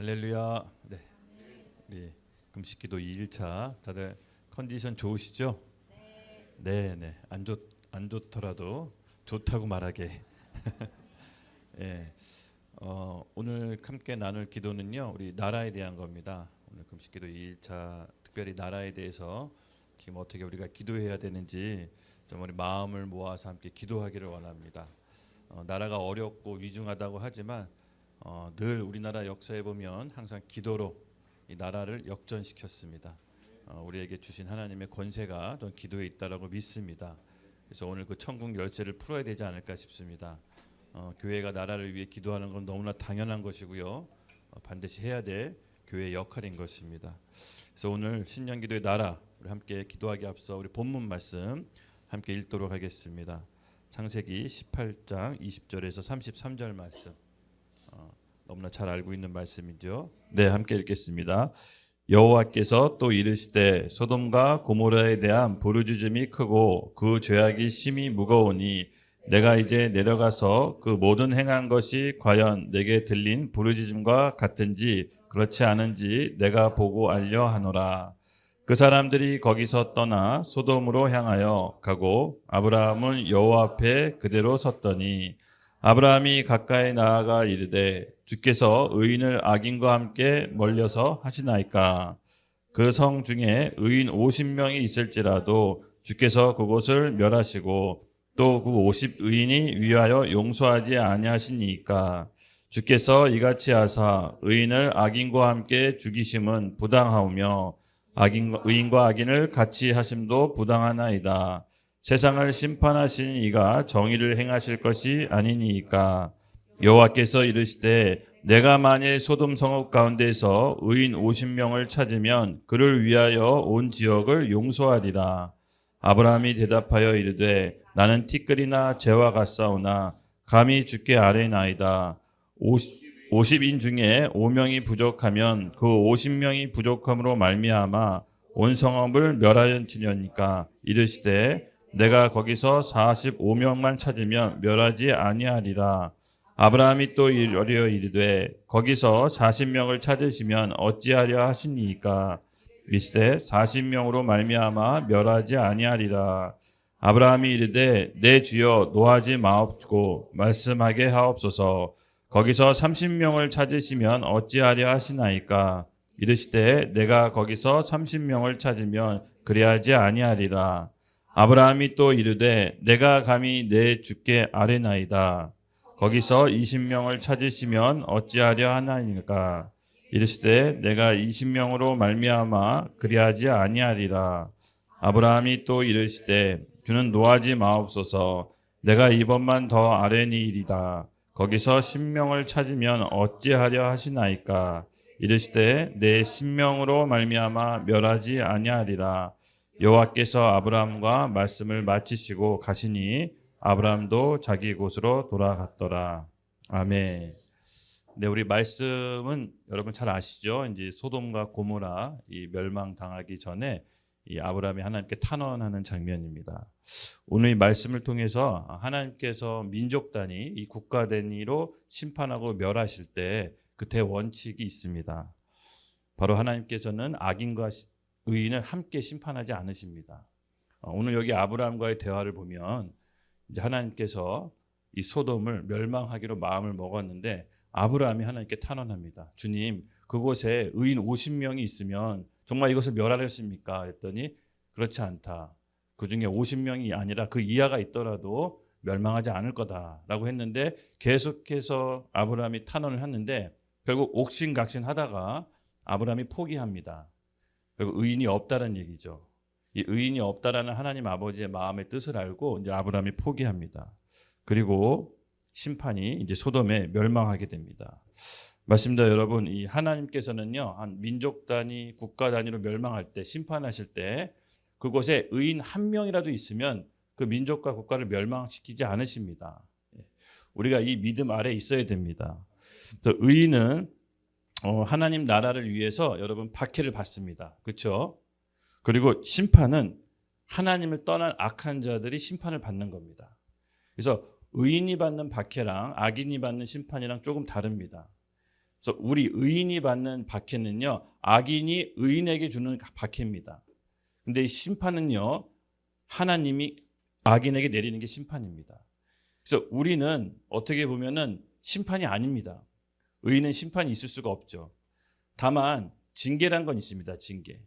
할렐루야. 네. 우리 금식기도 2일차 다들 컨디션 좋으시죠? 네, 네. 안 좋더라도 좋다고 말하게. 예. 오늘 함께 나눌 기도는요. 우리 나라에 대한 겁니다. 오늘 금식기도 2일차 특별히 나라에 대해서 지금 어떻게 우리가 기도해야 되는지 좀 우리 마음을 모아서 함께 기도하기를 원합니다. 나라가 어렵고 위중하다고 하지만 늘 우리나라 역사에 보면 항상 기도로 이 나라를 역전시켰습니다. 우리에게 주신 하나님의 권세가 전 기도에 있다라고 믿습니다. 그래서 오늘 그 천국 열쇠를 풀어야 되지 않을까 싶습니다. 교회가 나라를 위해 기도하는 건 너무나 당연한 것이고요. 반드시 해야 될 교회의 역할인 것입니다. 그래서 오늘 신년기도의 나라 우리 함께 기도하기 앞서 우리 본문 말씀 함께 읽도록 하겠습니다. 창세기 18장 20절에서 33절 말씀. 너무나 잘 알고 있는 말씀이죠. 네, 함께 읽겠습니다. 여호와께서 또 이르시되 소돔과 고모라에 대한 부르짖음이 크고 그 죄악이 심히 무거우니 내가 이제 내려가서 그 모든 행한 것이 과연 내게 들린 부르짖음과 같은지 그렇지 않은지 내가 보고 알려 하노라. 그 사람들이 거기서 떠나 소돔으로 향하여 가고 아브라함은 여호와 앞에 그대로 섰더니 아브라함이 가까이 나아가 이르되 주께서 의인을 악인과 함께 멀려서 하시나이까. 그 성 중에 의인 50명이 있을지라도 주께서 그곳을 멸하시고 또 그 50의인이 위하여 용서하지 아니하시니까. 주께서 이같이 하사 의인을 악인과 함께 죽이심은 부당하오며 의인과 악인을 같이 하심도 부당하나이다. 세상을 심판하신 이가 정의를 행하실 것이 아니니까. 여호와께서 이르시되 내가 만일 소돔 성읍 가운데서 의인 50명을 찾으면 그를 위하여 온 지역을 용서하리라. 아브라함이 대답하여 이르되 나는 티끌이나 재와 같사오나 감히 주께 아뢰나이다. 50인 중에 5명이 부족하면 그 50명이 부족함으로 말미암아 온 성읍을 멸하였으니까. 이르시되 내가 거기서 45명만 찾으면 멸하지 아니하리라. 아브라함이 또 여리어 이르되 거기서 40명을 찾으시면 어찌하려 하시니까. 이르시되 40명으로 말미암아 멸하지 아니하리라. 아브라함이 이르되 내 주여 노하지 마옵고 말씀하게 하옵소서. 거기서 30명을 찾으시면 어찌하려 하시나이까. 이르시되 내가 거기서 30명을 찾으면 그리하지 아니하리라. 아브라함이 또 이르되 내가 감히 내 주께 아뢰나이다. 거기서 20명을 찾으시면 어찌하려 하나이까. 이르시되 내가 20명으로 말미암아 그리하지 아니하리라. 아브라함이 또 이르시되 주는 노하지 마옵소서. 내가 이번만 더 아뢰니이다. 거기서 10명을 찾으면 어찌하려 하시나이까. 이르시되 내 10명으로 말미암아 멸하지 아니하리라. 여호와께서 아브라함과 말씀을 마치시고 가시니 아브라함도 자기 곳으로 돌아갔더라. 아멘. 네, 우리 말씀은 여러분 잘 아시죠? 이제 소돔과 고모라 이 멸망당하기 전에 이 아브라함이 하나님께 탄원하는 장면입니다. 오늘 이 말씀을 통해서 하나님께서 민족 단위, 이 국가 단위로 심판하고 멸하실 때 그 대원칙이 있습니다. 바로 하나님께서는 악인과 의인을 함께 심판하지 않으십니다. 오늘 여기 아브라함과의 대화를 보면 이제 하나님께서 이 소돔을 멸망하기로 마음을 먹었는데 아브라함이 하나님께 탄원합니다. 주님, 그곳에 의인 50명이 있으면 정말 이것을 멸하렸습니까? 했더니 그렇지 않다. 그 중에 50명이 아니라 그 이하가 있더라도 멸망하지 않을 거다라고 했는데 계속해서 아브라함이 탄원을 했는데 결국 옥신각신하다가 아브라함이 포기합니다. 결국 의인이 없다는 얘기죠. 이 의인이 없다라는 하나님 아버지의 마음의 뜻을 알고 이제 아브라함이 포기합니다. 그리고 심판이 이제 소돔에 멸망하게 됩니다. 맞습니다, 여러분. 이 하나님께서는요, 한 민족 단위, 국가 단위로 멸망할 때, 심판하실 때 그곳에 의인 한 명이라도 있으면 그 민족과 국가를 멸망시키지 않으십니다. 우리가 이 믿음 아래 있어야 됩니다. 의인은 하나님 나라를 위해서 여러분 박해를 받습니다. 그렇죠? 그리고 심판은 하나님을 떠난 악한 자들이 심판을 받는 겁니다. 그래서 의인이 받는 박해랑 악인이 받는 심판이랑 조금 다릅니다. 그래서 우리 의인이 받는 박해는요, 악인이 의인에게 주는 박해입니다. 근데 이 심판은요, 하나님이 악인에게 내리는 게 심판입니다. 그래서 우리는 어떻게 보면은 심판이 아닙니다. 의인은 심판이 있을 수가 없죠. 다만 징계란 건 있습니다. 징계.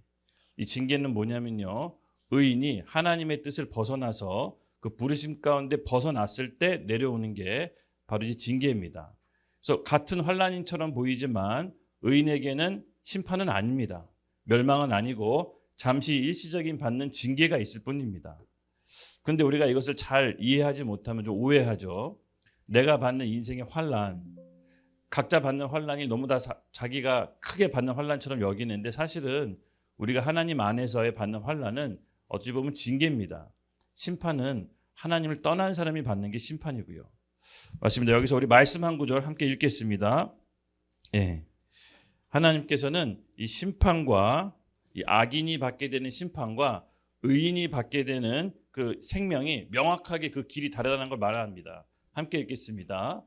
이 징계는 뭐냐면요, 의인이 하나님의 뜻을 벗어나서 그 부르심 가운데 벗어났을 때 내려오는 게 바로 이 징계입니다. 그래서 같은 환난인처럼 보이지만 의인에게는 심판은 아닙니다. 멸망은 아니고 잠시 일시적인 받는 징계가 있을 뿐입니다. 그런데 우리가 이것을 잘 이해하지 못하면 좀 오해하죠. 내가 받는 인생의 환난, 각자 받는 환난이 너무 다 자기가 크게 받는 환난처럼 여기는데, 사실은 우리가 하나님 안에서의 받는 환난은 어찌 보면 징계입니다. 심판은 하나님을 떠난 사람이 받는 게 심판이고요. 맞습니다. 여기서 우리 말씀 한 구절 함께 읽겠습니다. 예. 하나님께서는 이 심판과 이 악인이 받게 되는 심판과 의인이 받게 되는 그 생명이 명확하게 그 길이 다르다는 걸 말합니다. 함께 읽겠습니다.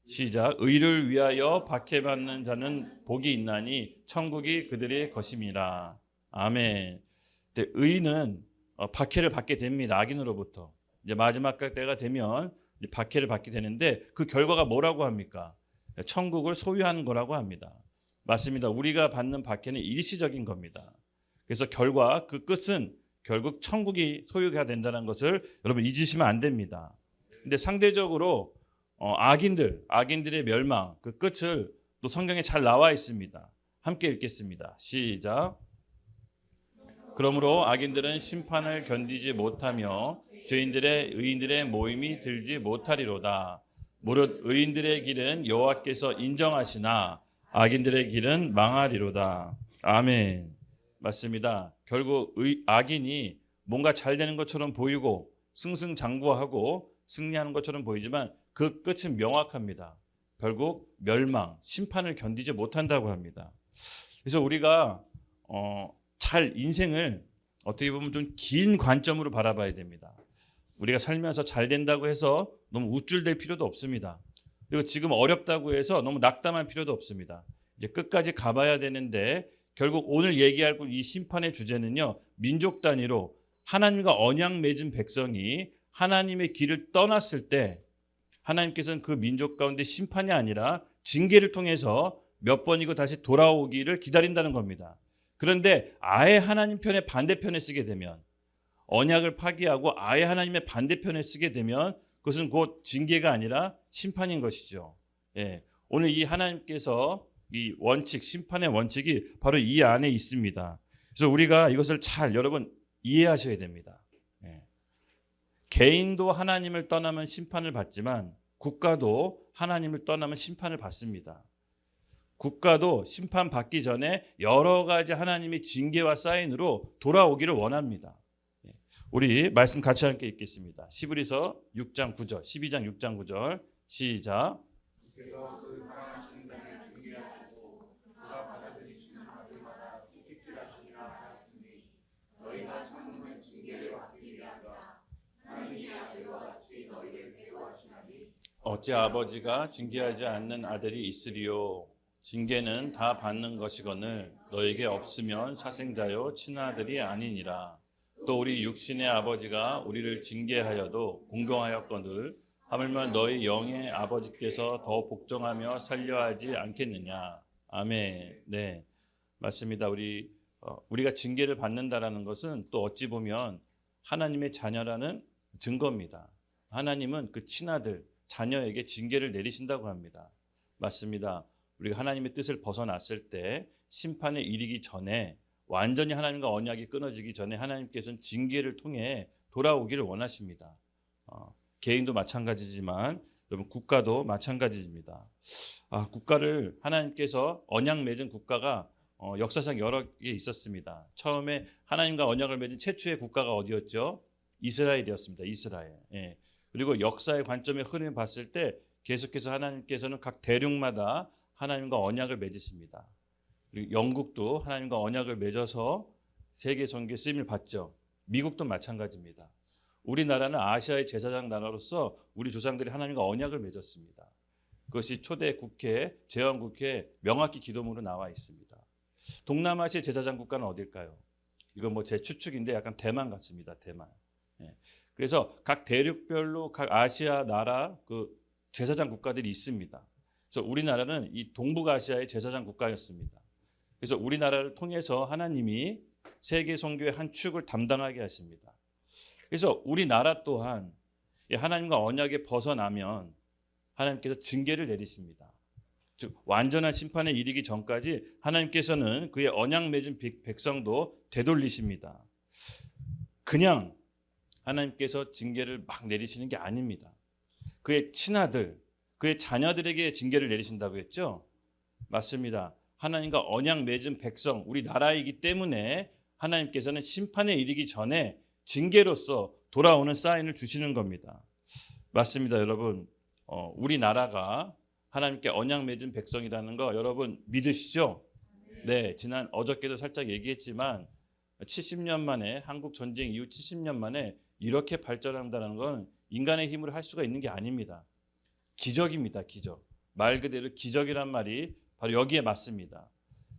시작. 의를 위하여 박해받는 자는 복이 있나니 천국이 그들의 것임이라. 아멘. 의인은 박해를 받게 됩니다. 악인으로부터. 이제 마지막 때가 되면 박해를 받게 되는데, 그 결과가 뭐라고 합니까? 천국을 소유하는 거라고 합니다. 맞습니다. 우리가 받는 박해는 일시적인 겁니다. 그래서 결과, 그 끝은 결국 천국이 소유가 된다는 것을 여러분 잊으시면 안 됩니다. 근데 상대적으로 악인들의 멸망, 그 끝을 또 성경에 잘 나와 있습니다. 함께 읽겠습니다. 시작. 그러므로 악인들은 심판을 견디지 못하며 의인들의 모임이 들지 못하리로다. 무릇 의인들의 길은 여호와께서 인정하시나 악인들의 길은 망하리로다. 아멘. 맞습니다. 결국 악인이 뭔가 잘 되는 것처럼 보이고 승승장구하고 승리하는 것처럼 보이지만 그 끝은 명확합니다. 결국 멸망, 심판을 견디지 못한다고 합니다. 그래서 우리가 잘 인생을 어떻게 보면 좀 긴 관점으로 바라봐야 됩니다. 우리가 살면서 잘 된다고 해서 너무 우쭐댈 필요도 없습니다. 그리고 지금 어렵다고 해서 너무 낙담할 필요도 없습니다. 이제 끝까지 가봐야 되는데, 결국 오늘 얘기할 이 심판의 주제는요, 민족 단위로 하나님과 언약 맺은 백성이 하나님의 길을 떠났을 때 하나님께서는 그 민족 가운데 심판이 아니라 징계를 통해서 몇 번이고 다시 돌아오기를 기다린다는 겁니다. 그런데 아예 하나님 편의 반대편에 쓰게 되면, 언약을 파기하고 아예 하나님의 반대편에 쓰게 되면 그것은 곧 징계가 아니라 심판인 것이죠. 예. 오늘 이 하나님께서 이 원칙, 심판의 원칙이 바로 이 안에 있습니다. 그래서 우리가 이것을 잘 여러분 이해하셔야 됩니다. 예. 개인도 하나님을 떠나면 심판을 받지만 국가도 하나님을 떠나면 심판을 받습니다. 국가도 심판받기 전에 여러 가지 하나님의 징계와 사인으로 돌아오기를 원합니다. 우리 말씀 같이 함께 읽겠습니다. 시브리서 6장 9절, 12장 6장 9절 시작. 어찌 아버지가 징계하지 않는 아들이 있으리요. 징계는 다 받는 것이거늘 너에게 없으면 사생자요 친아들이 아니니라. 또 우리 육신의 아버지가 우리를 징계하여도 공경하였거늘 하물며 너희 영의 아버지께서 더 복종하며 살려하지 않겠느냐. 아멘. 네, 맞습니다. 우리가 징계를 받는다라는 것은 또 어찌 보면 하나님의 자녀라는 증거입니다. 하나님은 그 친아들, 자녀에게 징계를 내리신다고 합니다. 맞습니다. 우리가 하나님의 뜻을 벗어났을 때 심판에 이르기 전에, 완전히 하나님과 언약이 끊어지기 전에 하나님께서는 징계를 통해 돌아오기를 원하십니다. 개인도 마찬가지지만 여러분 국가도 마찬가지입니다. 국가를 하나님께서 언약 맺은 국가가 역사상 여러 개 있었습니다. 처음에 하나님과 언약을 맺은 최초의 국가가 어디였죠? 이스라엘이었습니다. 이스라엘. 예. 그리고 역사의 관점의 흐름을 봤을 때 계속해서 하나님께서는 각 대륙마다 하나님과 언약을 맺으십니다. 그리고 영국도 하나님과 언약을 맺어서 세계 선교에 쓰임을 받죠. 미국도 마찬가지입니다. 우리나라는 아시아의 제사장 나라로서 우리 조상들이 하나님과 언약을 맺었습니다. 그것이 초대 국회, 제왕국회 명확히 기도문으로 나와 있습니다. 동남아시아 제사장 국가는 어딜까요? 이건 뭐 제 추측인데 약간 대만 같습니다. 대만. 예. 그래서 각 대륙별로 각 아시아 나라 그 제사장 국가들이 있습니다. 그래서 우리나라는 이 동북아시아의 제사장 국가였습니다. 그래서 우리나라를 통해서 하나님이 세계 선교의 한 축을 담당하게 하십니다. 그래서 우리나라 또한 하나님과 언약에 벗어나면 하나님께서 징계를 내리십니다. 즉 완전한 심판에 이르기 전까지 하나님께서는 그의 언약 맺은 백성도 되돌리십니다. 그냥 하나님께서 징계를 막 내리시는 게 아닙니다. 그의 친아들, 그의 자녀들에게 징계를 내리신다고 했죠? 맞습니다. 하나님과 언약 맺은 백성, 우리 나라이기 때문에 하나님께서는 심판에 이르기 전에 징계로서 돌아오는 사인을 주시는 겁니다. 맞습니다, 여러분. 우리나라가 하나님께 언약 맺은 백성이라는 거 여러분 믿으시죠? 네, 지난 어저께도 살짝 얘기했지만 70년 만에 한국 전쟁 이후 70년 만에 이렇게 발전한다는 건 인간의 힘으로 할 수가 있는 게 아닙니다. 기적입니다, 기적. 말 그대로 기적이란 말이 바로 여기에 맞습니다.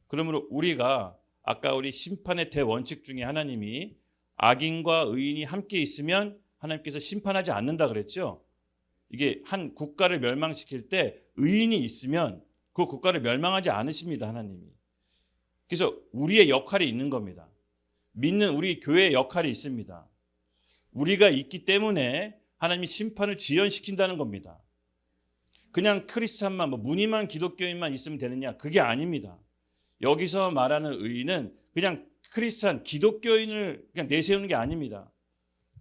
그러므로 우리가 아까 우리 심판의 대원칙 중에 하나님이 악인과 의인이 함께 있으면 하나님께서 심판하지 않는다 그랬죠. 이게 한 국가를 멸망시킬 때 의인이 있으면 그 국가를 멸망하지 않으십니다, 하나님이. 그래서 우리의 역할이 있는 겁니다. 믿는 우리 교회의 역할이 있습니다. 우리가 있기 때문에 하나님이 심판을 지연시킨다는 겁니다. 그냥 크리스찬만 무늬만 기독교인만 있으면 되느냐? 그게 아닙니다. 여기서 말하는 의인은 그냥 크리스찬 기독교인을 그냥 내세우는 게 아닙니다.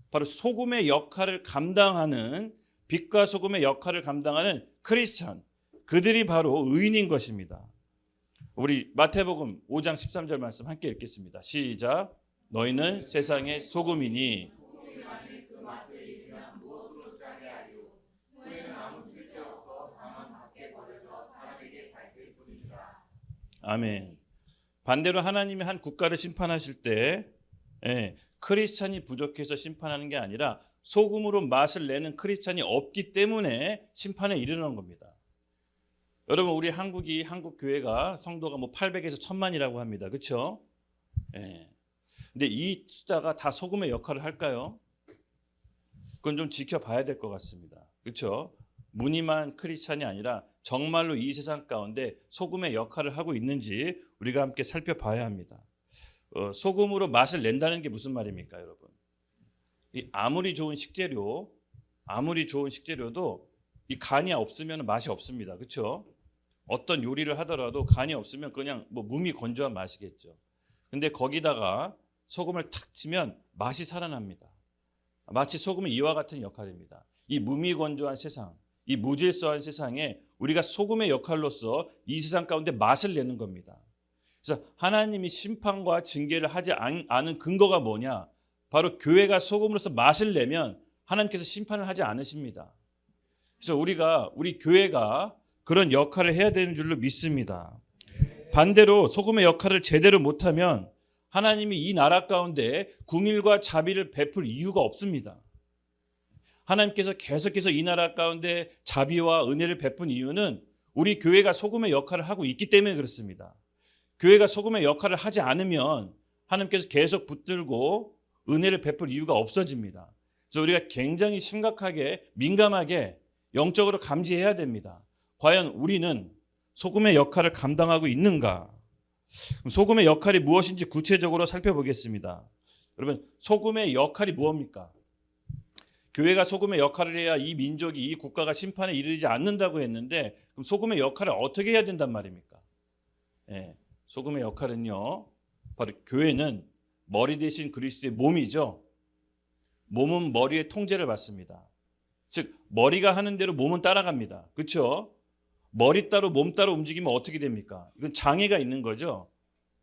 바로 소금의 역할을 감당하는 빛과 소금의 역할을 감당하는 크리스찬, 그들이 바로 의인인 것입니다. 우리 마태복음 5장 13절 말씀 함께 읽겠습니다. 시작. 너희는 세상의 소금이니 아멘. 반대로 하나님이 한 국가를 심판하실 때 크리스찬이 부족해서 심판하는 게 아니라 소금으로 맛을 내는 크리스찬이 없기 때문에 심판에 이르는 겁니다. 여러분 우리 한국 교회가 성도가 800에서 1000만이라고 합니다. 그렇죠? 근데 이 숫자가 다 소금의 역할을 할까요? 그건 좀 지켜봐야 될 것 같습니다. 그렇죠? 무늬만 크리스찬이 아니라 정말로 이 세상 가운데 소금의 역할을 하고 있는지 우리가 함께 살펴봐야 합니다. 소금으로 맛을 낸다는 게 무슨 말입니까, 여러분? 아무리 좋은 식재료도 이 간이 없으면 맛이 없습니다. 그렇죠? 어떤 요리를 하더라도 간이 없으면 그냥 무미건조한 맛이겠죠. 근데 거기다가 소금을 탁 치면 맛이 살아납니다. 마치 소금은 이와 같은 역할입니다. 이 무미건조한 세상, 이 무질서한 세상에 우리가 소금의 역할로서 이 세상 가운데 맛을 내는 겁니다. 그래서 하나님이 심판과 징계를 하지 않은 근거가 뭐냐? 바로 교회가 소금으로서 맛을 내면 하나님께서 심판을 하지 않으십니다. 그래서 우리 교회가 그런 역할을 해야 되는 줄로 믿습니다. 반대로 소금의 역할을 제대로 못하면 하나님이 이 나라 가운데 궁일과 자비를 베풀 이유가 없습니다. 하나님께서 계속해서 이 나라 가운데 자비와 은혜를 베푼 이유는 우리 교회가 소금의 역할을 하고 있기 때문에 그렇습니다. 교회가 소금의 역할을 하지 않으면 하나님께서 계속 붙들고 은혜를 베풀 이유가 없어집니다. 그래서 우리가 굉장히 심각하게 민감하게 영적으로 감지해야 됩니다. 과연 우리는 소금의 역할을 감당하고 있는가? 소금의 역할이 무엇인지 구체적으로 살펴보겠습니다. 여러분, 소금의 역할이 무엇입니까? 교회가 소금의 역할을 해야 이 민족이, 이 국가가 심판에 이르지 않는다고 했는데 그럼 소금의 역할을 어떻게 해야 된단 말입니까? 소금의 역할은요, 바로 교회는 머리 대신 그리스도의 몸이죠. 몸은 머리의 통제를 받습니다. 즉 머리가 하는 대로 몸은 따라갑니다. 그렇죠? 머리 따로 몸 따로 움직이면 어떻게 됩니까? 이건 장애가 있는 거죠.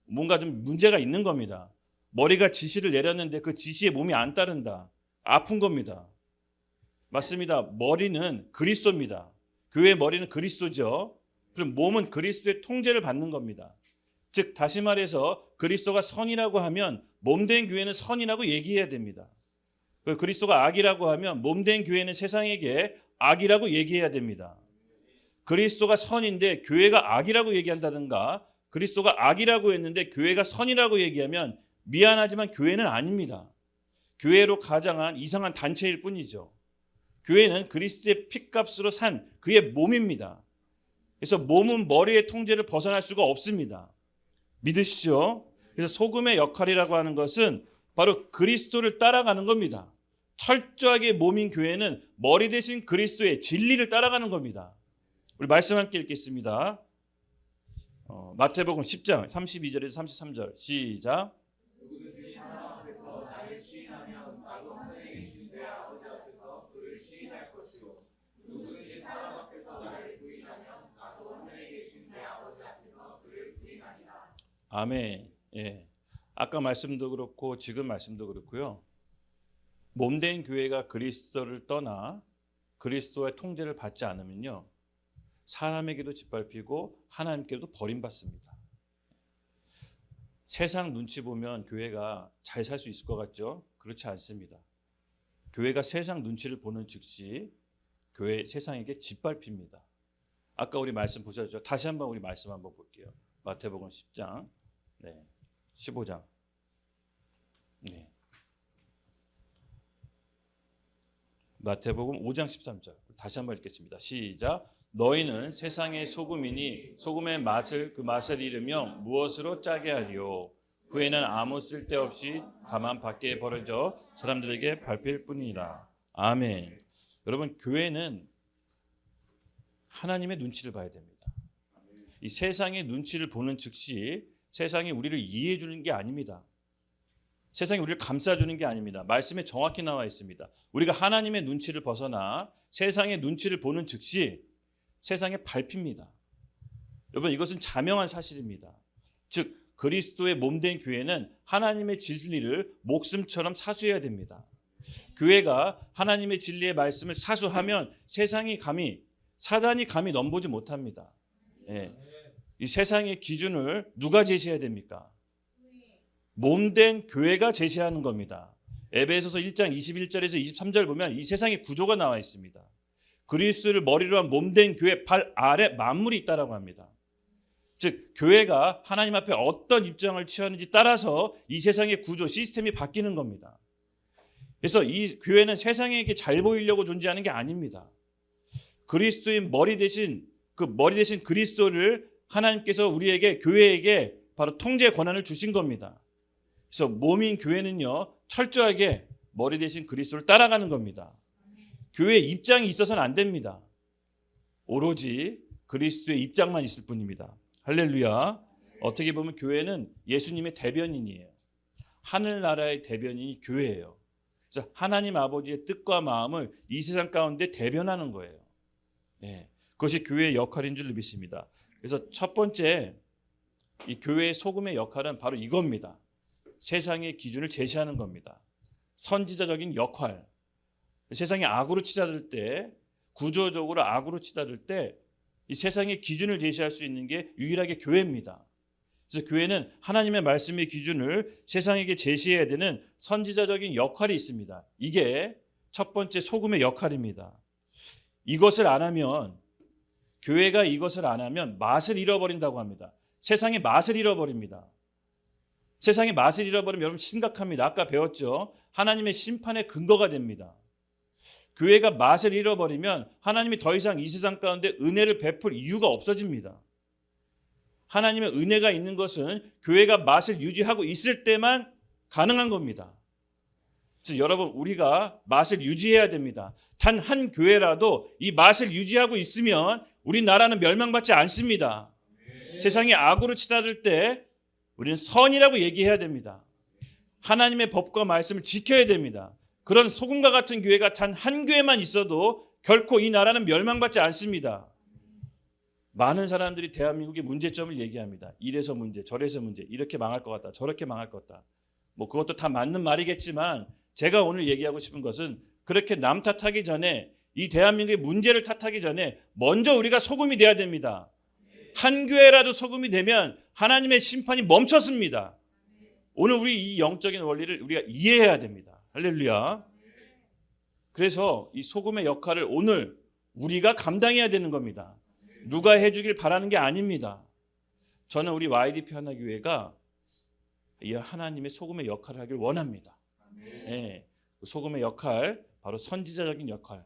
뭔가 좀 문제가 있는 겁니다. 머리가 지시를 내렸는데 그 지시에 몸이 안 따른다. 아픈 겁니다. 맞습니다. 머리는 그리스도입니다. 교회의 머리는 그리스도죠. 그럼 몸은 그리스도의 통제를 받는 겁니다. 즉 다시 말해서 그리스도가 선이라고 하면 몸된 교회는 선이라고 얘기해야 됩니다. 그리스도가 악이라고 하면 몸된 교회는 세상에게 악이라고 얘기해야 됩니다. 그리스도가 선인데 교회가 악이라고 얘기한다든가 그리스도가 악이라고 했는데 교회가 선이라고 얘기하면 미안하지만 교회는 아닙니다. 교회로 가장한 이상한 단체일 뿐이죠. 교회는 그리스도의 핏값으로 산 그의 몸입니다. 그래서 몸은 머리의 통제를 벗어날 수가 없습니다. 믿으시죠? 그래서 소금의 역할이라고 하는 것은 바로 그리스도를 따라가는 겁니다. 철저하게 몸인 교회는 머리 대신 그리스도의 진리를 따라가는 겁니다. 우리 말씀 함께 읽겠습니다. 마태복음 10장 32절에서 33절 시작. 아멘. 예. 아까 말씀도 그렇고 지금 말씀도 그렇고요. 몸된 교회가 그리스도를 떠나 그리스도의 통제를 받지 않으면요. 사람에게도 짓밟히고 하나님께도 버림받습니다. 세상 눈치 보면 교회가 잘 살 수 있을 것 같죠? 그렇지 않습니다. 교회가 세상 눈치를 보는 즉시 교회 세상에게 짓밟힙니다. 아까 우리 말씀 보셨죠? 다시 한번 우리 말씀 한번 볼게요. 마태복음 10장 15장 마태복음 5장 13절 다시 한번 읽겠습니다. 시작. 너희는 세상의 소금이니 소금의 맛을 그 맛을 잃으며 무엇으로 짜게 하리요. 후에는 아무 쓸데없이 다만 밖에 버려져 사람들에게 밟힐 뿐이라. 아멘. 여러분 교회는 하나님의 눈치를 봐야 됩니다. 이 세상의 눈치를 보는 즉시 세상이 우리를 이해해 주는 게 아닙니다. 세상이 우리를 감싸주는 게 아닙니다. 말씀에 정확히 나와 있습니다. 우리가 하나님의 눈치를 벗어나 세상의 눈치를 보는 즉시 세상에 밟힙니다. 여러분 이것은 자명한 사실입니다. 즉 그리스도의 몸된 교회는 하나님의 진리를 목숨처럼 사수해야 됩니다. 교회가 하나님의 진리의 말씀을 사수하면 세상이 감히 사단이 감히 넘보지 못합니다. 이 세상의 기준을 누가 제시해야 됩니까? 몸된 교회가 제시하는 겁니다. 에베소서 1장 21절에서 23절 보면 이 세상의 구조가 나와 있습니다. 그리스도를 머리로 한 몸된 교회 발 아래 만물이 있다라고 합니다. 즉 교회가 하나님 앞에 어떤 입장을 취하는지 따라서 이 세상의 구조 시스템이 바뀌는 겁니다. 그래서 이 교회는 세상에게 잘 보이려고 존재하는 게 아닙니다. 그리스도의 머리 대신 그리스도를 하나님께서 우리에게 교회에게 바로 통제 권한을 주신 겁니다. 그래서 몸인 교회는요 철저하게 머리 대신 그리스도를 따라가는 겁니다. 교회의 입장이 있어서는 안 됩니다. 오로지 그리스도의 입장만 있을 뿐입니다. 할렐루야. 어떻게 보면 교회는 예수님의 대변인이에요. 하늘나라의 대변인이 교회예요. 그래서 하나님 아버지의 뜻과 마음을 이 세상 가운데 대변하는 거예요. 그것이 교회의 역할인 줄 믿습니다. 그래서 첫 번째 이 교회의 소금의 역할은 바로 이겁니다. 세상의 기준을 제시하는 겁니다. 선지자적인 역할. 세상이 악으로 치닫을 때 구조적으로 악으로 치닫을 때 이 세상의 기준을 제시할 수 있는 게 유일하게 교회입니다. 그래서 교회는 하나님의 말씀의 기준을 세상에게 제시해야 되는 선지자적인 역할이 있습니다. 이게 첫 번째 소금의 역할입니다. 이것을 안 하면 교회가 이것을 안 하면 맛을 잃어버린다고 합니다. 세상의 맛을 잃어버립니다. 세상의 맛을 잃어버리면 여러분 심각합니다. 아까 배웠죠? 하나님의 심판의 근거가 됩니다. 교회가 맛을 잃어버리면 하나님이 더 이상 이 세상 가운데 은혜를 베풀 이유가 없어집니다. 하나님의 은혜가 있는 것은 교회가 맛을 유지하고 있을 때만 가능한 겁니다. 그래서 여러분 우리가 맛을 유지해야 됩니다. 단 한 교회라도 이 맛을 유지하고 있으면 우리나라는 멸망받지 않습니다. 세상이 악으로 치닫을 때 우리는 선이라고 얘기해야 됩니다. 하나님의 법과 말씀을 지켜야 됩니다. 그런 소금과 같은 교회가 단 한 교회만 있어도 결코 이 나라는 멸망받지 않습니다. 많은 사람들이 대한민국의 문제점을 얘기합니다. 이래서 문제, 저래서 문제, 이렇게 망할 것 같다, 저렇게 망할 것 같다. 그것도 다 맞는 말이겠지만 제가 오늘 얘기하고 싶은 것은 그렇게 남 탓하기 전에 이 대한민국의 문제를 탓하기 전에 먼저 우리가 소금이 돼야 됩니다. 한 교회라도 소금이 되면 하나님의 심판이 멈췄습니다. 오늘 우리 이 영적인 원리를 우리가 이해해야 됩니다. 할렐루야. 그래서 이 소금의 역할을 오늘 우리가 감당해야 되는 겁니다. 누가 해주길 바라는 게 아닙니다. 저는 우리 YDP 하나교회가 이 하나님의 소금의 역할을 하길 원합니다. 예, 소금의 역할, 바로 선지자적인 역할,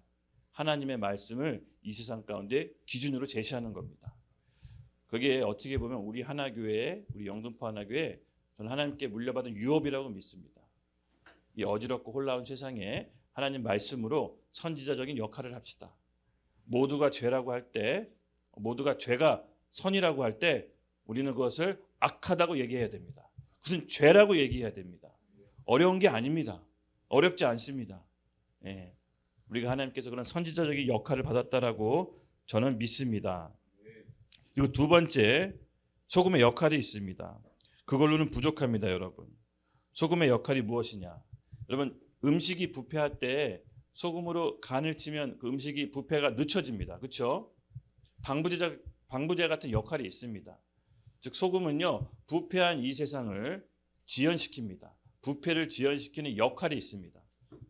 하나님의 말씀을 이 세상 가운데 기준으로 제시하는 겁니다. 그게 어떻게 보면 우리 하나교회, 우리 영등포 하나교회, 저는 하나님께 물려받은 유업이라고 믿습니다. 이 어지럽고 혼란한 세상에 하나님 말씀으로 선지자적인 역할을 합시다. 모두가 죄라고 할 때, 모두가 죄가 선이라고 할 때 우리는 그것을 악하다고 얘기해야 됩니다. 그것은 죄라고 얘기해야 됩니다. 어려운 게 아닙니다. 어렵지 않습니다. 예. 우리가 하나님께서 그런 선지자적인 역할을 받았다라고 저는 믿습니다. 그리고 두 번째, 소금의 역할이 있습니다. 그걸로는 부족합니다, 여러분. 소금의 역할이 무엇이냐? 여러분, 음식이 부패할 때 소금으로 간을 치면 그 음식이 부패가 늦춰집니다. 그렇죠? 방부제 같은 역할이 있습니다. 즉 소금은요, 부패한 이 세상을 지연시킵니다. 부패를 지연시키는 역할이 있습니다.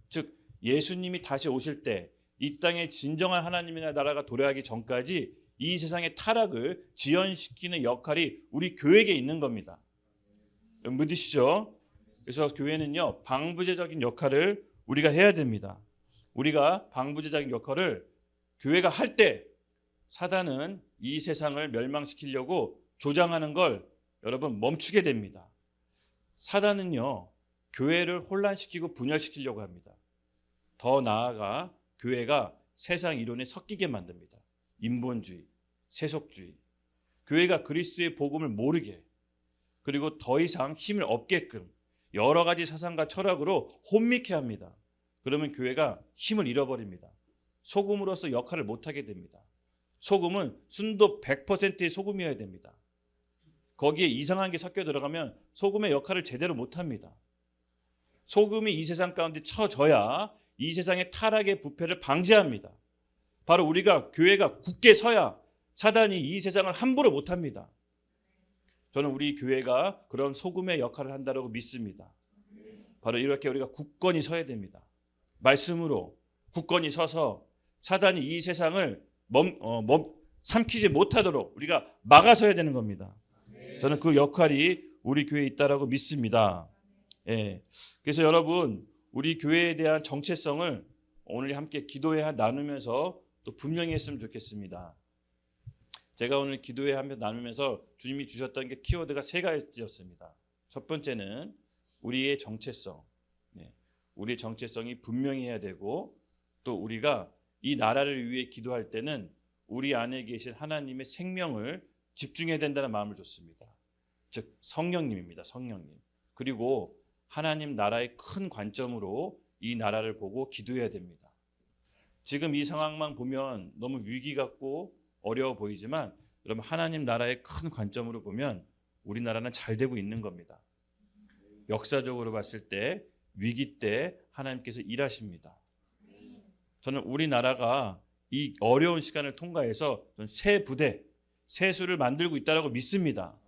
즉 예수님이 다시 오실 때 이 땅에 진정한 하나님의 나라가 도래하기 전까지 이 세상의 타락을 지연시키는 역할이 우리 교회에게 있는 겁니다. 믿으시죠? 그래서 교회는요, 방부제적인 역할을 우리가 해야 됩니다. 우리가 방부제적인 역할을 교회가 할 때 사단은 이 세상을 멸망시키려고 조장하는 걸 여러분 멈추게 됩니다. 사단은요, 교회를 혼란시키고 분열시키려고 합니다. 더 나아가 교회가 세상 이론에 섞이게 만듭니다. 인본주의, 세속주의, 교회가 그리스도의 복음을 모르게, 그리고 더 이상 힘을 얻게끔 여러 가지 사상과 철학으로 혼미케 합니다. 그러면 교회가 힘을 잃어버립니다. 소금으로서 역할을 못하게 됩니다. 소금은 순도 100%의 소금이어야 됩니다. 거기에 이상한 게 섞여 들어가면 소금의 역할을 제대로 못합니다. 소금이 이 세상 가운데 쳐져야 이 세상의 타락의 부패를 방지합니다. 바로 우리가 교회가 굳게 서야 사단이 이 세상을 함부로 못합니다. 저는 우리 교회가 그런 소금의 역할을 한다고 믿습니다. 바로 이렇게 우리가 굳건히 서야 됩니다. 말씀으로 굳건히 서서 사단이 이 세상을 삼키지 못하도록 우리가 막아서야 되는 겁니다. 저는 그 역할이 우리 교회에 있다고 믿습니다. 예. 그래서 여러분, 우리 교회에 대한 정체성을 오늘 함께 기도회 나누면서 또 분명히 했으면 좋겠습니다. 제가 오늘 기도회 하면서 나누면서 주님이 주셨던 게 키워드가 세 가지였습니다. 첫 번째는 우리의 정체성. 우리의 정체성이 분명히 해야 되고, 또 우리가 이 나라를 위해 기도할 때는 우리 안에 계신 하나님의 생명을 집중해야 된다는 마음을 줬습니다. 즉 성령님입니다. 성령님. 그리고 하나님 나라의 큰 관점으로 이 나라를 보고 기도해야 됩니다. 지금 이 상황만 보면 너무 위기 같고 어려워 보이지만 여러분, 하나님 나라의 큰 관점으로 보면 우리나라는 잘 되고 있는 겁니다. 역사적으로 봤을 때 위기 때 하나님께서 일하십니다. 저는 우리나라가 이 어려운 시간을 통과해서 새 부대, 새 수를 만들고 있다고 믿습니다.